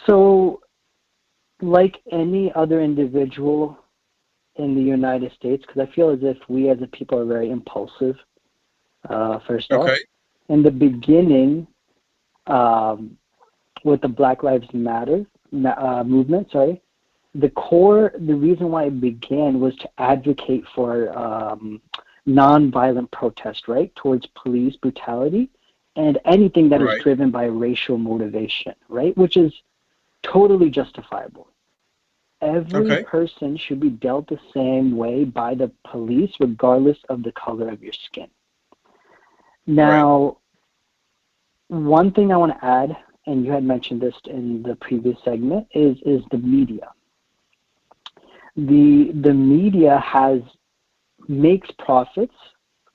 So, like any other individual in the United States, because I feel as if we as a people are very impulsive, first off. In the beginning, with the Black Lives Matter movement, the reason why it began was to advocate for non-violent protest, right, towards police brutality and anything that is driven by racial motivation, right, which is totally justifiable. Every person should be dealt the same way by the police, regardless of the color of your skin. Now, one thing I want to add, and you had mentioned this in the previous segment, is the media. The media makes profits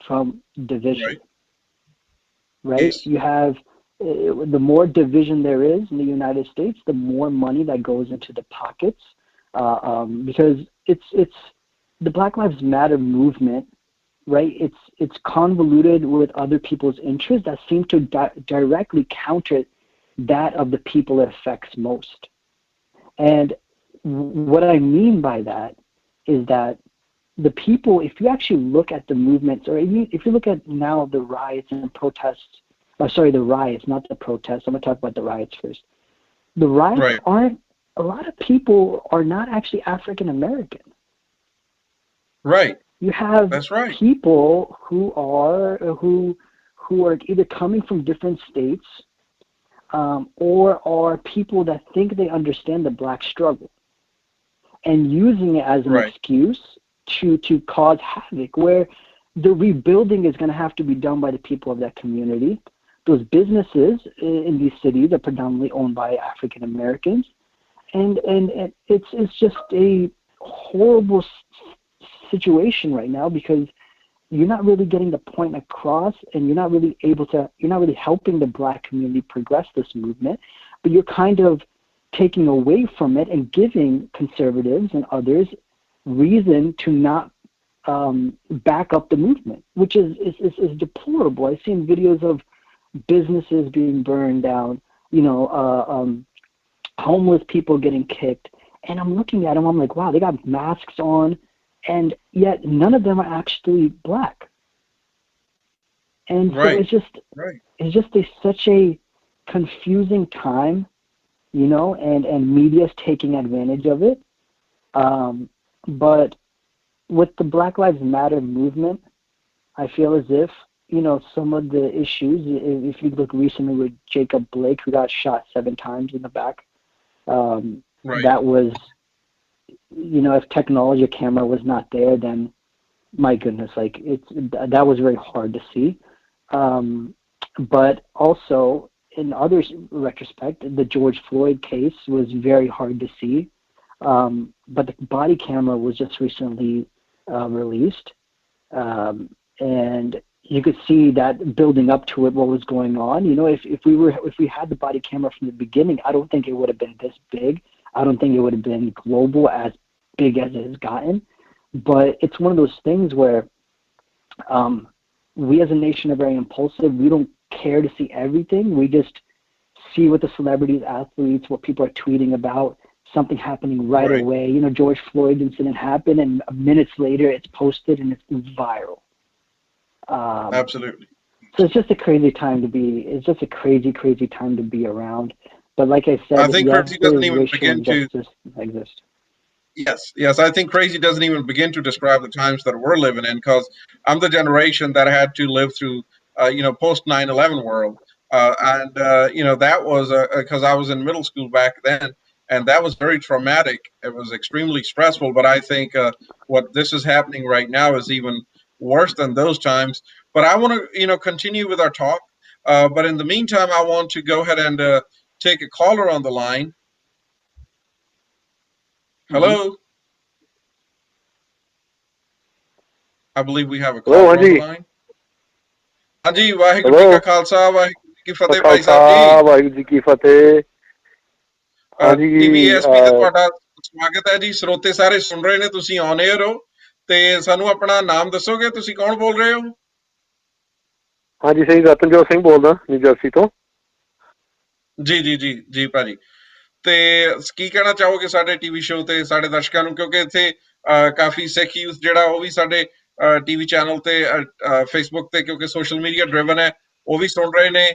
from division, right? Yes. You have the more division there is in the United States, the more money that goes into the pockets, because it's the Black Lives Matter movement, right? It's convoluted with other people's interests that seem to directly counter that of the people it affects most. And what I mean by that is that the people, if you actually look at the movements, or if you look at now the riots and protests, the riots, not the protests. I'm going to talk about the riots first. The riots aren't, a lot of people are not actually African American. Right. You have people who are either coming from different states, or are people that think they understand the Black struggle and using it as an excuse to cause havoc, where the rebuilding is going to have to be done by the people of that community. Those businesses in these cities are predominantly owned by African Americans, and it's just a horrible situation right now, because you're not really getting the point across, and you're not really helping the Black community progress this movement, but you're kind of taking away from it and giving conservatives and others reason to not back up the movement, which is deplorable. I've seen videos of businesses being burned down, homeless people getting kicked, and I'm looking at them, I'm like, wow, they got masks on, and yet none of them are actually Black. And so it's just such a confusing time, and media's taking advantage of it. But with the Black Lives Matter movement, I feel as if, some of the issues, if you look recently with Jacob Blake, who got shot 7 times in the back, that was, if technology camera was not there, then my goodness, that was very hard to see. But also, in other retrospect, the George Floyd case was very hard to see. But the body camera was just recently released, and you could see that building up to it, what was going on. If we had the body camera from the beginning, I don't think it would have been this big. I don't think it would have been global, as big as it has gotten. But it's one of those things where we as a nation are very impulsive. We don't care to see everything. We just see what the celebrities, athletes, what people are tweeting about, something happening right away. George Floyd incident happened, and minutes later it's posted and it's viral. Absolutely. So it's just a crazy time to be. It's just a crazy, crazy time to be around. But like I said, I think crazy doesn't even begin to exist. Yes. I think crazy doesn't even begin to describe the times that we're living in, because I'm the generation that had to live through, post 9/11 world, and that was because I was in middle school back then, and that was very traumatic. It was extremely stressful. But I think what this is happening right now is even worse than those times. But I want to, continue with our talk. But in the meantime, I want to go ahead and take a caller on the line. Hello. I believe we have a caller on the line. ਹਾਂਜੀ ਵਾਹਿਗੁਰੂ ਜੀ ਕਾ ਖਾਲਸਾ ਵਾਹਿਗੁਰੂ ਜੀ ਕੀ ਫਤਿਹ ਭਾਈ ਸਾਹਿਬ ਜੀ ਵਾਹਿਗੁਰੂ ਜੀ ਕੀ ਫਤਿਹ ਹਾਂਜੀ TVSP ਤੇ ਤੁਹਾਡਾ ਸਵਾਗਤ ਹੈ ਜੀ ਸਰੋਤੇ ਸਾਰੇ ਸੁਣ ਰਹੇ ਨੇ ਤੁਸੀਂ ਔਨ 에ਅਰ ਹੋ ਤੇ ਸਾਨੂੰ ਆਪਣਾ ਨਾਮ ਦੱਸੋਗੇ ਤੁਸੀਂ ਕੌਣ ਬੋਲ ਰਹੇ ਹੋ ਹਾਂਜੀ ਸਹੀ ਰਤਨਜੋਤ ਸਿੰਘ ਬੋਲਦਾ ਨਿਊ ਜਰਸੀ ਤੋਂ। ਜੀ ਭਾਜੀ। ਤੇ ਕੀ ਕਹਿਣਾ ਚਾਹੋਗੇ ਸਾਡੇ ਟੀਵੀ ਸ਼ੋਅ ਤੇ ਸਾਡੇ ਦਰਸ਼ਕਾਂ ਨੂੰ, ਕਿਉਂਕਿ ਇੱਥੇ ਕਾਫੀ ਸਿੱਖ ਯੂਥ ਜਿਹੜਾ ਉਹ ਵੀ ਸਾਡੇ ਟੀਵੀ ਚੈਨਲ ਤੇ ਫੇਸਬੁੱਕ ਤੇ, ਕਿਉਂਕਿ ਸੋਸ਼ਲ ਮੀਡੀਆ ਡਰਿਵਨ ਹੈ, ਉਹ ਵੀ ਸੁਣ ਰਹੇ ਨੇ।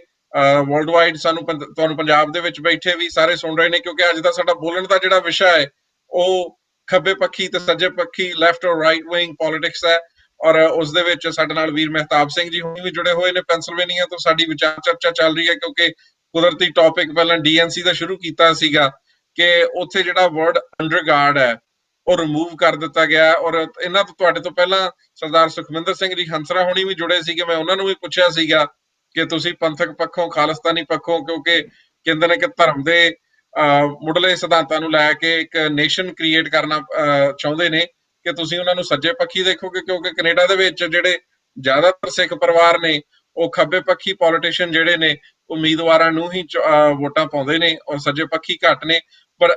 ਵਰਲਡ ਵਾਈਡ ਸਾਨੂੰ ਤੁਹਾਨੂੰ ਪੰਜਾਬ ਦੇ ਵਿੱਚ ਬੈਠੇ ਵੀ ਸਾਰੇ ਸੁਣ ਰਹੇ ਨੇ, ਕਿਉਂਕਿ ਅੱਜ ਦਾ ਸਾਡਾ ਬੋਲਣ ਦਾ ਜਿਹੜਾ ਵਿਸ਼ਾ ਹੈ ਉਹ ਖੱਬੇ ਪੱਖੀ ਤੇ ਸੱਜੇ ਪੱਖੀ, ਲੈਫਟ ਔਰ ਰਾਈਟ ਵਿੰਗ ਪੋਲਿਟਿਕਸ ਹੈ। ਔਰ ਉਸ ਦੇ ਵਿੱਚ ਸਾਡੇ ਨਾਲ ਵੀਰ ਮਹਿਤਾਬ ਸਿੰਘ ਜੀ ਹੁਣ ਵੀ ਜੁੜੇ ਹੋਏ ਨੇ ਪੈਂਸਿਲਵੇਨੀਆ ਤੋਂ। ਸਾਡੀ ਵਿਚਾਰ ਚਰਚਾ ਚੱਲ ਰਹੀ ਹੈ, ਕਿਉਂਕਿ ਕੁਦਰਤੀ ਟੌਪਿਕ ਪਹਿਲਾਂ ਡੀਐਨਸੀ ਦਾ ਸ਼ੁਰੂ ਕੀਤਾ ਸੀਗਾ ਕਿ ਉੱਥੇ ਜਿਹੜਾ ਵਰਡ ਅੰਡਰਗਾਰਡ ਹੈ ਉਹ ਰਿਮੂਵ ਕਰ ਦਿੱਤਾ ਗਿਆ। ਔਰ ਇਹਨਾਂ ਤੋਂ ਤੁਹਾਡੇ ਤੋਂ ਪਹਿਲਾਂ ਸਰਦਾਰ ਸੁਖਮਿੰਦਰ ਸਿੰਘ ਜੀ ਹੰਸਰਾ ਹੋਣੀ ਵੀ ਜੁੜੇ ਸੀਗੇ। ਮੈਂ ਉਹਨਾਂ ਨੂੰ ਵੀ ਪੁੱਛਿਆ ਸੀਗਾ ਕਿ ਤੁਸੀਂ ਪੰਥਕ ਪੱਖੋਂ, ਖਾਲਿਸਤਾਨੀ ਪੱਖੋਂ, ਕਿਉਂਕਿ ਕਹਿੰਦੇ ਨੇ ਕਿ ਧਰਮ ਦੇ ਮੁੱਢਲੇ ਸਿਧਾਂਤਾਂ ਨੂੰ ਲੈ ਕੇ ਇੱਕ ਨੇਸ਼ਨ ਕ੍ਰੀਏਟ ਕਰਨਾ ਚਾਹੁੰਦੇ ਨੇ, ਕਿ ਤੁਸੀਂ ਉਹਨਾਂ ਨੂੰ ਸੱਜੇ ਪੱਖੀ ਦੇਖੋਗੇ, ਕਿਉਂਕਿ ਕੈਨੇਡਾ ਦੇ ਵਿੱਚ ਜਿਹੜੇ ਜ਼ਿਆਦਾਤਰ ਸਿੱਖ ਪਰਿਵਾਰ ਨੇ ਉਹ ਖੱਬੇ ਪੱਖੀ ਪੋਲੀਟੀਸ਼ੀਅਨ ਜਿਹੜੇ ਨੇ ਉਮੀਦਵਾਰਾਂ ਨੂੰ ਹੀ ਵੋਟਾਂ ਪਾਉਂਦੇ ਨੇ, ਔਰ ਸੱਜੇ ਪੱਖੀ ਘੱਟ ਨੇ। ਪਰ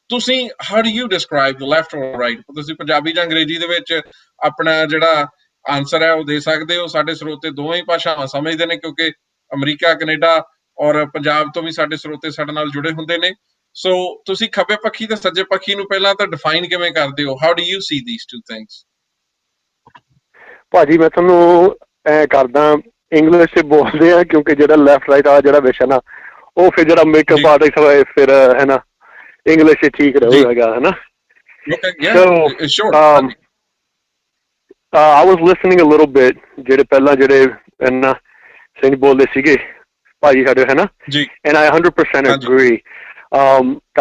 ਤੁਸੀਂ how do you describe the left ਔਰ ਰਾਈਟ? ਤੁਸੀਂ ਪੰਜਾਬੀ ਜਾਂ ਅੰਗਰੇਜ਼ੀ ਦੇ ਵਿੱਚ ਆਪਣਾ ਜਿਹੜਾ ਆਨਸਰ ਹੈ ਉਹ ਦੇ ਸਕਦੇ ਹੋ। ਸਾਡੇ ਸਰੋਤੇ ਦੋਵੇਂ ਹੀ ਭਾਸ਼ਾਵਾਂ ਸਮਝਦੇ ਨੇ, ਕਿਉਂਕਿ ਅਮਰੀਕਾ, ਕੈਨੇਡਾ ਔਰ ਪੰਜਾਬ ਤੋਂ ਵੀ ਸਾਡੇ ਸਰੋਤੇ ਸਾਡੇ ਨਾਲ ਜੁੜੇ ਹੁੰਦੇ ਨੇ। ਸੋ ਤੁਸੀਂ ਖੱਬੇ ਪੱਖੀ ਤੇ ਸੱਜੇ ਪੱਖੀ ਨੂੰ ਪਹਿਲਾਂ ਤਾਂ ਡਿਫਾਈਨ ਕਿਵੇਂ ਕਰਦੇ ਹੋ? How do you C these to things? ਭਾਜੀ ਮੈਂ ਤੁਹਾਨੂੰ ਐ ਕਰਦਾ, ਇੰਗਲਿਸ਼ ਚ ਬੋਲਦੇ ਆ ਕਿਉਂਕਿ ਜਿਹੜਾ ਲੈਫਟ ਰਾਈਟ ਆ ਜਿਹੜਾ ਵਿਸ਼ਾ ਨਾ ਉਹ ਫਿਰ ਜਿਹੜਾ ਮੇਕਅਪ ਆਰਟਿਸਟ ਹੋਏ ਫਿਰ ਹੈ ਨਾ ਇੰਗਲਿਸ਼ ਚ ਠੀਕ ਰਹੂਗਾ ਹੈ ਨਾ। I was listening a little bit ਜਿਹੜੇ ਪਹਿਲਾਂ ਜਿਹੜੇ ਨਾ ਸਿੰਘ ਬੋਲਦੇ ਸੀਗੇ ਭਾਜੀ ਸਾਡੇ ਹੈ ਨਾ, and I 100% agree.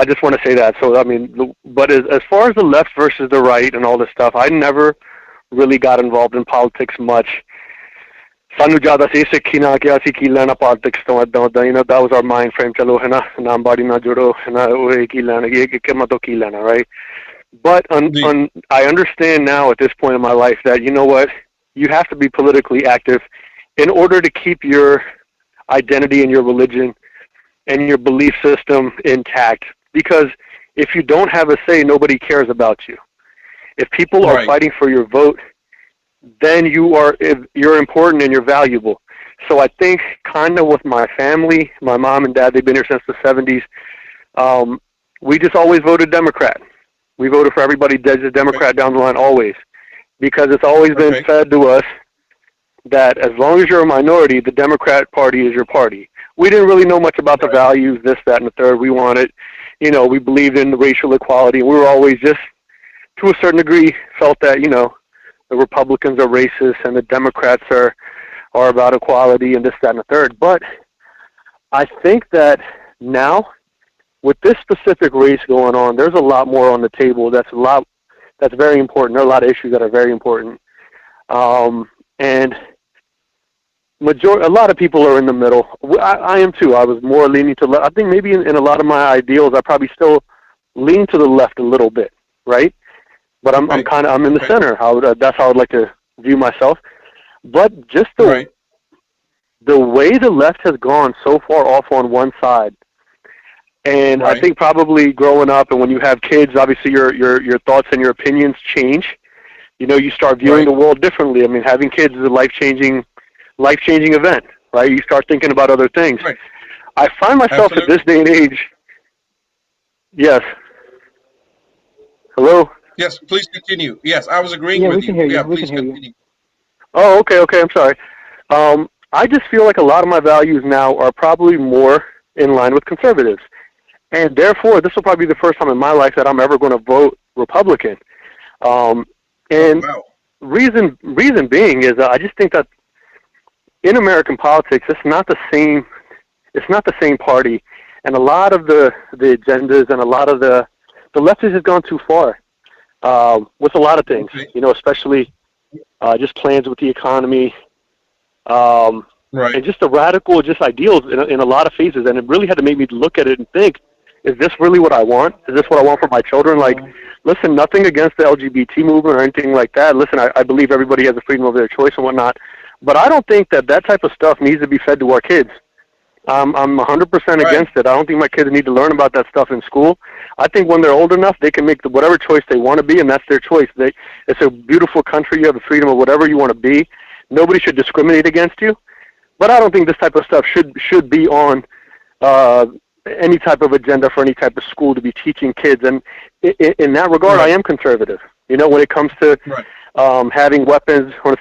I just want to say that. So I mean, but as far as the left versus the right and all this stuff, I never really got involved in politics much. ਸਾਨੂੰ ਜ਼ਿਆਦਾ ਸੀ ਸਿੱਖੀ ਨਾ ਕਿ ਅਸੀਂ ਕੀ ਲੈਣਾ politics ਤੋਂ, ਏਦਾਂ ਓਦਾਂ, you know, that was our mind frame. ਚਲੋ ਹੈ ਨਾ, ਨਾਮਬਾੜੀ ਨਾਲ ਜੁੜੋ ਹੈ ਨਾ, ਉਹ ਕੀ ਲੈਣਾ, ਇਹ ਕਿੰਨਾ ਤੋਂ ਕੀ ਲੈਣਾ, right? But I understand now at this point in my life that, you know what, you have to be politically active in order to keep your identity and your religion and your belief system intact. Because if you don't have a say, nobody cares about you. If people are fighting for your vote, then you're important and you're valuable. So I think kind of with my family, my mom and dad, they've been here since the 70s. We just always voted Democrat. We voted for everybody as a Democrat down the line, always. Because it's always been said to us that as long as you're a minority, the Democrat Party is your party. We didn't really know much about the values, this, that, and the third. We wanted, you know, we believed in racial equality. We were always just, to a certain degree, felt that, you know, the Republicans are racist and the Democrats are about equality and this, that, and the third. But I think that now, with this specific race going on, there's a lot more on the table. That's very important. There are a lot of issues that are very important. And a lot of people are in the middle. I am too. I was more leaning to left. I think maybe in a lot of my ideals, I probably still lean to the left a little bit, right? But I'm in the center. That's how I'd like to view myself. But just the way the left has gone so far off on one side, and I think probably growing up and when you have kids, obviously your thoughts and your opinions change. You know, you start viewing the world differently. I mean, having kids is a life-changing event, right? You start thinking about other things. I find myself at this day and age. Yes. Hello? Yes, please continue. Yes, I was agreeing with you. Yeah, please continue. Oh, okay, I'm sorry. I just feel like a lot of my values now are probably more in line with conservatives. And therefore, this will probably be the first time in my life that I'm ever going to vote Republican. Reason being is I just think that in American politics, it's not the same party. And a lot of the agendas and a lot of the left has just gone too far. With a lot of things, you know, especially just plans with the economy, and just the radical ideals in a lot of phases. And it really had to make me look at it and think, is this really what I want? Is this what I want for my children? Like, listen, nothing against the LGBT movement or anything like that. Listen, I believe everybody has the freedom of their choice and whatnot. But I don't think that type of stuff needs to be fed to our kids. I'm 100% against it. I don't think my kids need to learn about that stuff in school. I think when they're old enough, they can make whatever choice they want to be, and that's their choice. It's a beautiful country. You have the freedom of whatever you want to be. Nobody should discriminate against you. But I don't think this type of stuff should be on any type of agenda for any type of school to be teaching kids. And in that regard, I am conservative. You know, when it comes to having weapons, right?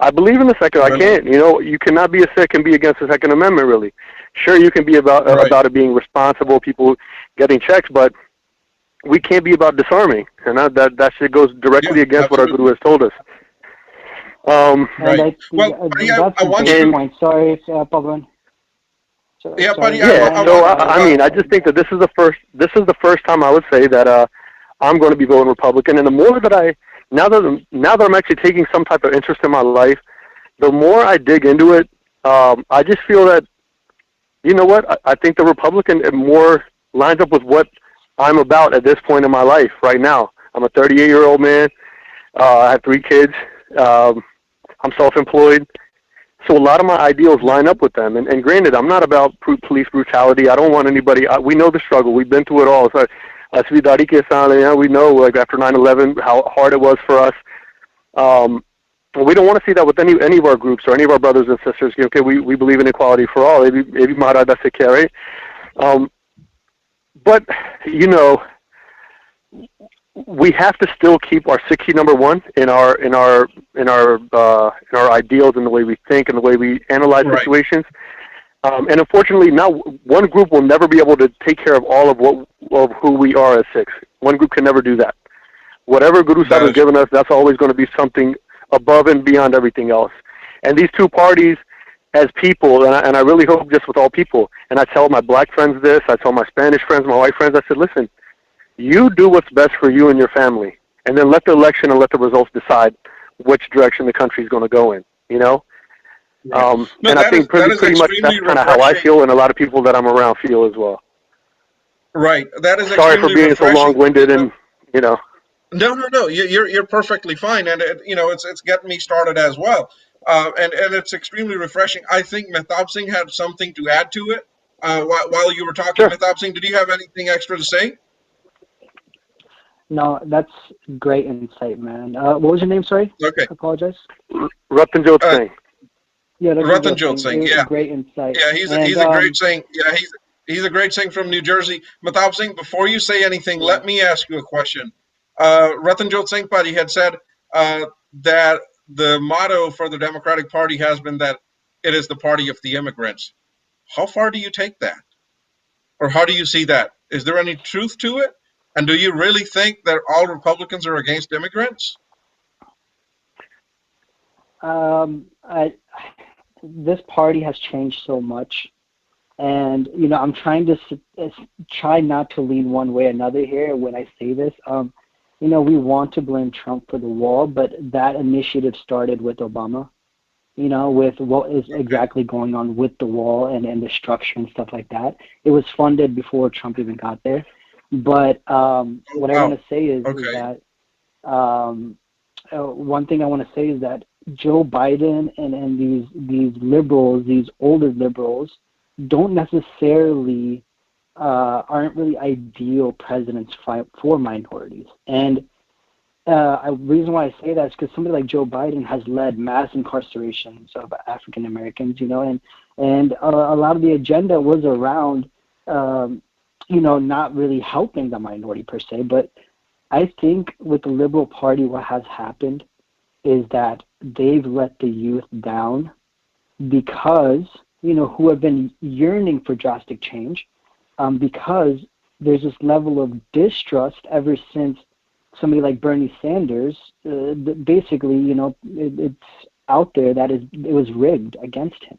I believe in the second. I can't. You know, you cannot be a Sikh and be against the Second Amendment. Really, sure, you can be about it being responsible, people getting checks, but we can't be about disarming, and that shit goes directly against what our Guru has told us. And I that's a great point. Sorry, Pawan. So, I mean, I just think that this is the first time I would say that I'm going to be voting Republican, and the more that now that I'm actually taking some type of interest in my life, the more I dig into it, I just feel that, you know what, I think the Republican more lines up with what I'm about at this point in my life right now. I'm a 38-year-old man. I have 3 kids. I'm self-employed. So a lot of my ideals line up with them. And granted, I'm not about police brutality. I don't want anybody. We know the struggle. We've been through it all. So, we know, like, after 9/11, how hard it was for us. We don't want to see that with any of our groups or any of our brothers and sisters. Okay, we believe in equality for all. But, you know, we have to still keep our Sikhi number one in our ideals and the way we think and the way we analyze situations. And unfortunately, now one group will never be able to take care of all of who we are as Sikhs. One group can never do that. Whatever Guru Sahib has given us, that's always going to be something above and beyond everything else. And these two parties, as people, and I really hope just with all people, and I tell my black friends this, I tell my Spanish friends, my white friends, I said, listen, you do what's best for you and your family, and then let the election and let the results decide which direction the country is going to go in, you know? And I think pretty much that's kind of how I feel, and a lot of people that I'm around feel as well. Right. That is sorry for being so long-winded, and, you know. No. You're perfectly fine, and it's getting me started as well. And it's extremely refreshing. I think Mehtab Singh had something to add to it while you were talking. Sure. Mehtab Singh, did you have anything extra to say? No, that's great insight, man. What was your name? Sorry. Okay. I apologize. Ratanjot Singh. Yeah, Ratanjot Singh. Yeah. Great insight. Yeah, he's a great Singh. Yeah, he's a great Singh from New Jersey. Mehtab Singh, before you say anything, let me ask you a question. Ratanjot Singh Padi had said that the motto for the Democratic Party has been that it is the party of the immigrants. How far do you take that? Or how do you see that? Is there any truth to it? And do you really think that all Republicans are against immigrants? This party has changed so much. And, I'm trying to try not to lean one way or another here when I say this. We want to blame Trump for the wall, but that initiative started with Obama, with what is exactly going on with the wall and the structure and stuff like that. It was funded before Trump even got there. But what I want to say is that one thing I want to say is that Joe Biden and these liberals, these older liberals, don't necessarily aren't really ideal presidents for minorities. And the reason why I say that is because somebody like Joe Biden has led mass incarcerations of African Americans, and a lot of the agenda was around, not really helping the minority per se. But I think with the Liberal Party, what has happened is that they've let the youth down because, who have been yearning for drastic change, because there's this level of distrust ever since somebody like Bernie Sanders, basically, it's out there that it was rigged against him,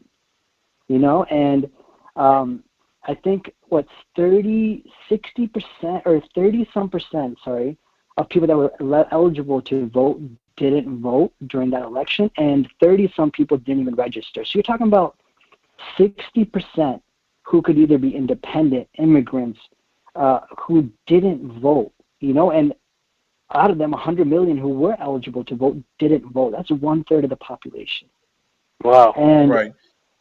and I think 60% or 30-some percent, of people that were eligible to vote didn't vote during that election, and 30-some people didn't even register. So you're talking about 60% who could either be independent immigrants who didn't vote, and out of them, 100 million who were eligible to vote didn't vote. That's 1/3 of the population. Wow. And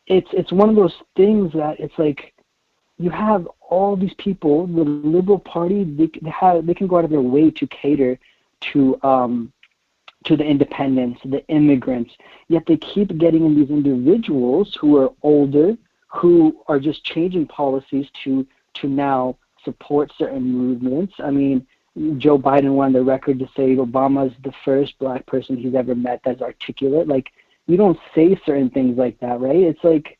it's one of those things that it's like you have all these people, the Liberal Party, they can go out of their way to cater to to the independents, the immigrants, yet they keep getting in these individuals who are older, who are just changing policies to now support certain movements. I mean, Joe Biden went on the record to say Obama's the first black person he's ever met that's articulate. Like, you don't say certain things like that, right? It's like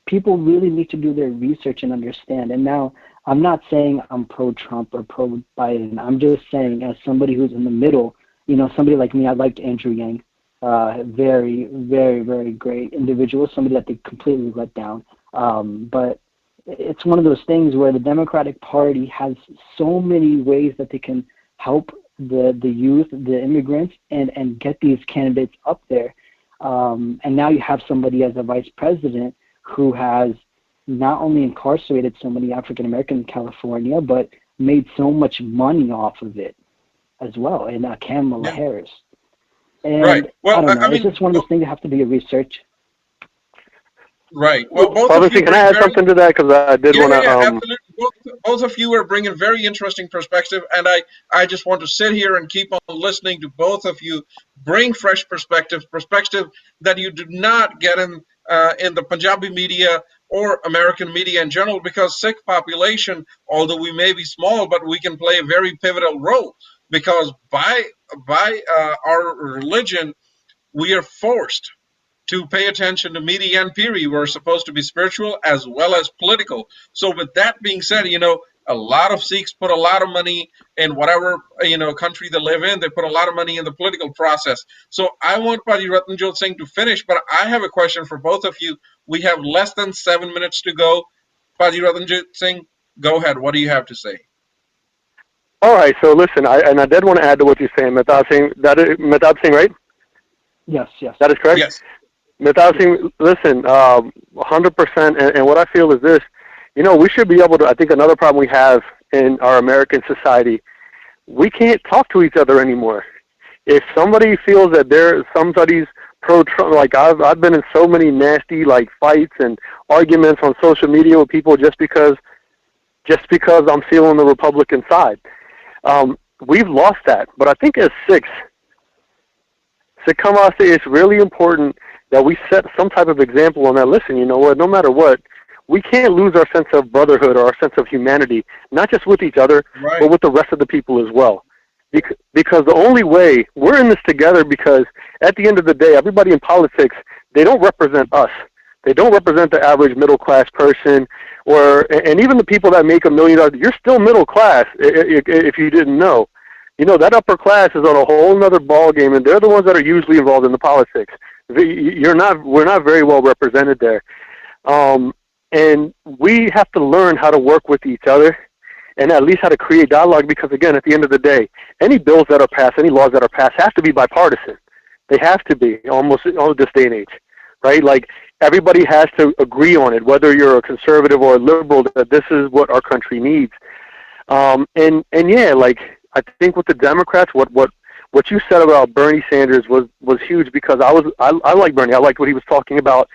people really need to do their research and understand. And now, I'm not saying I'm pro-Trump or pro-Biden. I'm just saying, as somebody who's in the middle, you know, somebody like me, I liked Andrew Yang. Very, very, very great individual, somebody that they completely let down. But it's one of those things where the Democratic Party has so many ways that they can help the youth, the immigrants, and get these candidates up there. And now you have somebody as a vice president who has not only incarcerated so many African Americans in California, but made so much money off of it as well, and Kamala Harris. And right. Well, I don't know. I mean, it's just one of those things that have to be a research. Right. Well, can I add something to that? Because I did want to. Absolutely. Both of you are bringing very interesting perspective, and I just want to sit here and keep on listening to both of you bring fresh perspective that you do not get in the Punjabi media or American media in general, because Sikh population, although we may be small, but we can play a very pivotal role, because by our religion, we are forced to pay attention to media and piri. We're supposed to be spiritual as well as political. So with that being said, you know, a lot of Sikhs put a lot of money in whatever, you know, country they live in. They put a lot of money in the political process. So I want Paji Ratnajot Singh to finish, but I have a question for both of you. We have less than 7 minutes to go. Paji Ratnajot Singh, go ahead. What do you have to say? All right. So listen, I did want to add to what you're saying. Mehtab Singh, right? Yes. That is correct? Yes. Mehtab Singh, listen, 100%. And what I feel is this. You know, we should be able to, I think another problem we have in our American society, we can't talk to each other anymore. If somebody feels that somebody's pro-Trump, like I've been in so many nasty like fights and arguments on social media with people just because I'm feeling the Republican side. We've lost that. But I think as Sikhs, it's really important that we set some type of example on that. Listen, you know what, no matter what, we can't lose our sense of brotherhood or our sense of humanity, not just with each other, but with the rest of the people as well. Because the only way, we're in this together, because at the end of the day, everybody in politics, they don't represent us. They don't represent the average middle-class person, and even the people that make $1 million. You're still middle class, if you didn't know. You know, that upper class is on a whole nother ball game, and they're the ones that are usually involved in the politics. We're not very well represented there. And we have to learn how to work with each other and at least how to create dialogue, because, again, at the end of the day, any bills that are passed, any laws that are passed have to be bipartisan. They have to be, almost all this day and age, right? Like, everybody has to agree on it, whether you're a conservative or a liberal, that this is what our country needs. And yeah, like, I think with the Democrats, what you said about Bernie Sanders was huge, because I like Bernie. I liked what he was talking about.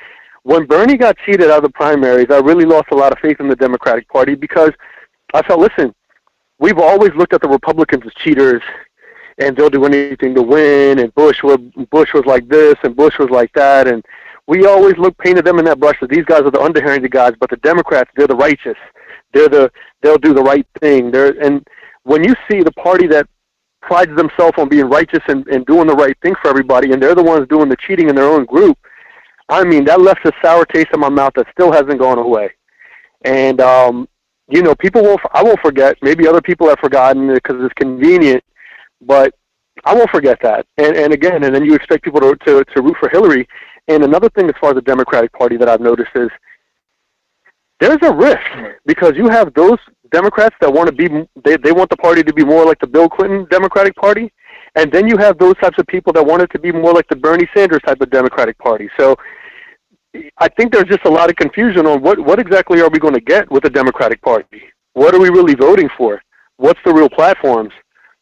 When Bernie got cheated out of the primaries, I really lost a lot of faith in the Democratic Party, because I felt, listen, we've always looked at the Republicans as cheaters, and they'll do anything to win, and Bush was like this, and Bush was like that, and we always painted them in that brush that these guys are the underhanded guys, but the Democrats, they're the righteous. They'll do the right thing. And when you see the party that prides themselves on being righteous and doing the right thing for everybody, and they're the ones doing the cheating in their own group, I mean, that left a sour taste in my mouth that still hasn't gone away. And, you know, I won't forget. Maybe other people have forgotten because it's convenient, but I won't forget that. And again, and then you expect people to root for Hillary. And another thing as far as the Democratic Party that I've noticed is there's a rift, because you have those Democrats that want to be, they want the party to be more like the Bill Clinton Democratic Party, and then you have those types of people that want it to be more like the Bernie Sanders type of Democratic Party. So I think there's just a lot of confusion on what exactly are we going to get with the Democratic Party? What are we really voting for? What's the real platforms?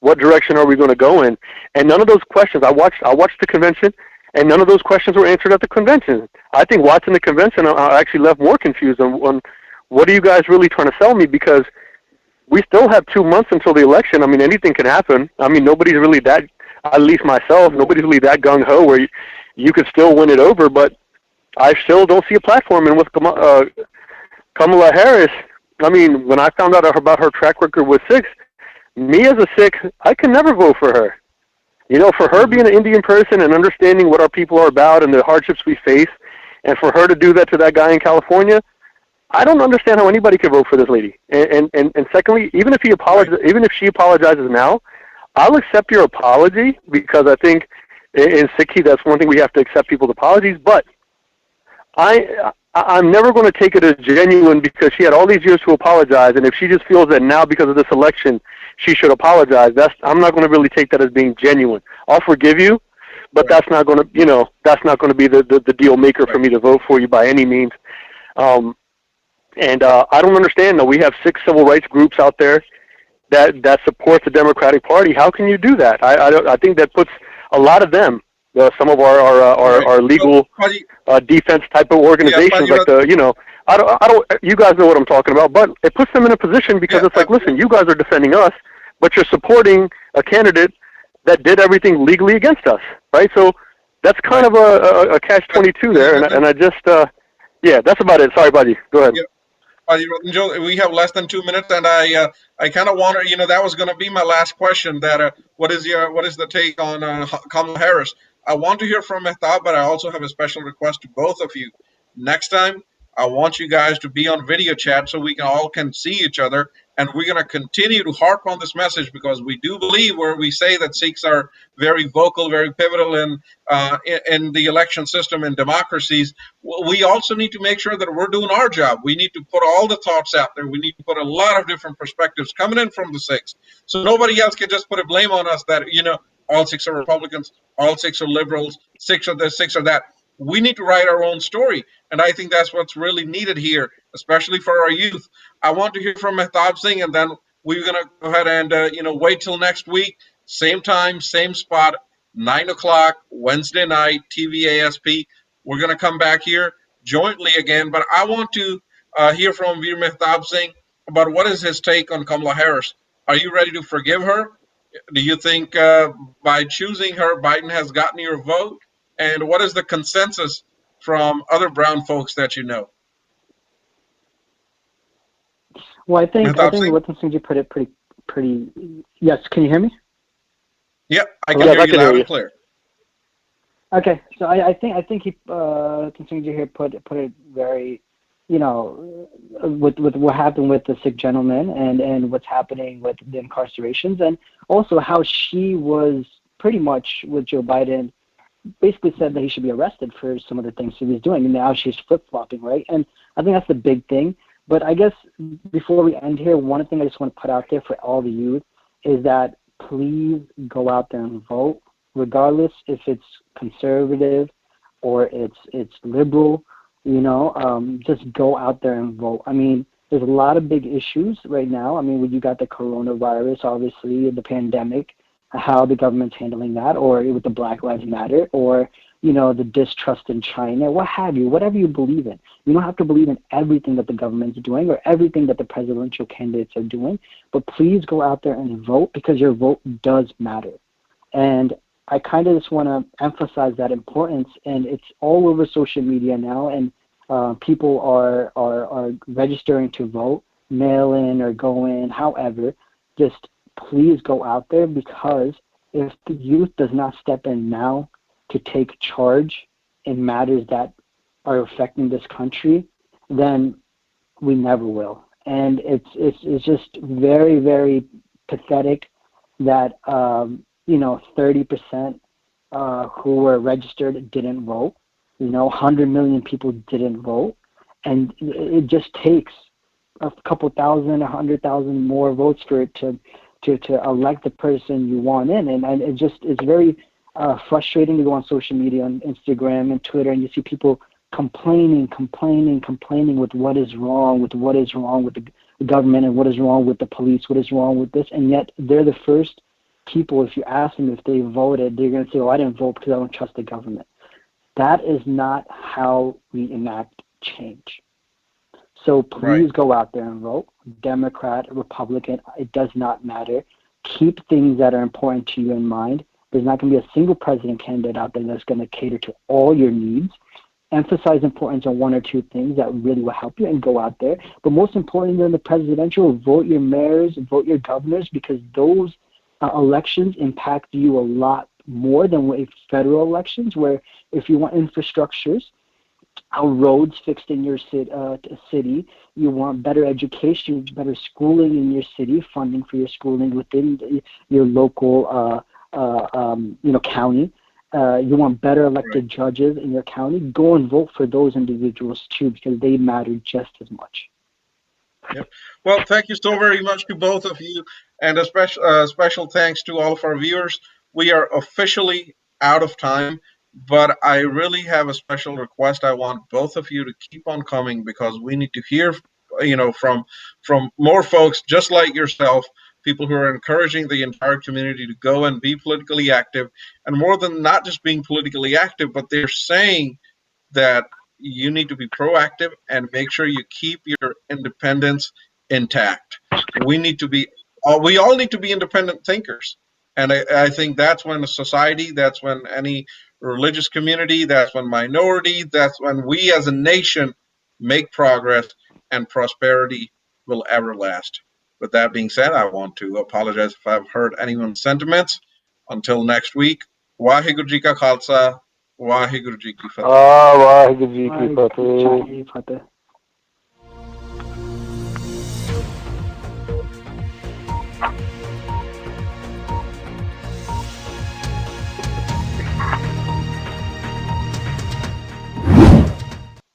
What direction are we going to go in? And none of those questions, I watched the convention, and none of those questions were answered at the convention. I think watching the convention, I actually left more confused on what are you guys really trying to sell me, because we still have 2 months until the election. I mean, anything can happen. I mean, nobody's really that. at least myself, nobody's really that gung-ho where you could still win it over, but I still don't see a platform. And with Kamala Harris, I mean, when I found out about her track record with Sikhs, me as a Sikh, I can never vote for her. You know, for her being an Indian person and understanding what our people are about and the hardships we face, and for her to do that to that guy in California, I don't understand how anybody could vote for this lady. And secondly, even if she apologizes now, I'll accept your apology, because I think in Sikhi that's one thing, we have to accept people's apologies. But I'm never going to take it as genuine, because she had all these years to apologize, and if she just feels that now because of this election she should apologize, I'm not going to really take that as being genuine. I'll forgive you, but that's not going to be the deal maker for me to vote for you by any means. I don't understand. We have 6 civil rights groups out there that support the Democratic Party. How can you do that? I think that puts a lot of them, some of our legal defense type of organizations, like you guys know what I'm talking about, but it puts them in a position, because it's like, listen, you guys are defending us, but you're supporting a candidate that did everything legally against us, right? So that's kind of a catch-22 there, and I just, that's about it. Sorry, buddy. Go ahead. Joe, we have less than 2 minutes, and I kind of wonder, that was going to be my last question. That what is the take on Kamala Harris? I want to hear from Mehtab, but I also have a special request to both of you. Next time, I want you guys to be on video chat so we all can see each other, and we're going to continue to harp on this message, because we do believe, where we say that Sikhs are very vocal, very pivotal in the election system and democracies. We also need to make sure that we're doing our job. We need to put all the thoughts out there. We need to put a lot of different perspectives coming in from the Sikhs, so nobody else can just put a blame on us that all Sikhs are Republicans, all Sikhs are liberals, Sikhs are this, Sikhs are that. We need to write our own story, and I think that's what's really needed here, especially for our youth. I want to hear from Mehtab Singh, and then we're going to go ahead and wait till next week, same time, same spot, 9 o'clock, Wednesday night, TVASP. We're going to come back here jointly again, but I want to hear from Veer Mehtab Singh about what is his take on Kamala Harris. Are you ready to forgive her? Do you think by choosing her, Biden has gotten your vote? And what is the consensus from other brown folks that you know? Well, I think Ratan Singh put it pretty. Yes, can you hear me? Yep, I can hear you loud and clear. Okay, so I think he Ratan Singh here put it very, with what happened with the Sikh gentleman and what's happening with the incarcerations, and also how she was pretty much with Joe Biden basically said that he should be arrested for some of the things he was doing, and now she's flip-flopping, right? And I think that's the big thing. But I guess before we end here, one thing I just want to put out there for all the youth is that please go out there and vote, regardless if it's conservative or it's liberal, just go out there and vote. I mean, there's a lot of big issues right now. I mean, when you got the coronavirus, obviously, the pandemic, how the government's handling that, or with the Black Lives Matter, or the distrust in China, what have you, whatever you believe in. You don't have to believe in everything that the government's doing or everything that the presidential candidates are doing, but please go out there and vote, because your vote does matter. And I kind of just want to emphasize that importance, and it's all over social media now, and people are registering to vote, mail in or go in, however. Just please go out there, because if the youth does not step in now to take charge in matters that are affecting this country, then we never will. And it's just very, very pathetic that 30% who were registered didn't vote. 100 million people didn't vote, and it just takes a couple thousand, 100,000 more votes for it to elect the person you want in. And it's very frustrating to go on social media, on Instagram and Twitter, and you see people complaining with what is wrong with the government, and what is wrong with the police, what is wrong with this, and yet they're the first people, if you ask them if they voted, they're going to say, I didn't vote because I don't trust the government. That is not how we enact change. So please go out there and vote. Democrat, Republican, it does not matter. Keep things that are important to you in mind, There's not going to be a single president candidate out there that's going to cater to all your needs. Emphasize importance on one or two things that really will help you and go out there. But most importantly than the presidential, vote your mayors, vote your governors, because those elections impact you a lot more than federal elections, where if you want infrastructures, roads fixed in your city, you want better education, better schooling in your city, funding for your schooling within your local county. You want better elected judges in your county, go and vote for those individuals too, because they matter just as much. Yep. Well, thank you so very much to both of you, and a special thanks to all of our viewers. We are officially out of time, but I really have a special request. I want both of you to keep on coming, because we need to hear, from more folks just like yourself, people who are encouraging the entire community to go and be politically active, and more than not just being politically active, but they're saying that you need to be proactive and make sure you keep your independence intact. We all need to be independent thinkers. And I think that's when a society, that's when any religious community, that's when minority, that's when we as a nation make progress, and prosperity will ever last. With that being said, I want to apologize if I've hurt anyone's sentiments. Until next week, Waheguru Ji Ka Khalsa, Waheguru Ji Ki Fateh. Waheguru Ji Ki Fateh.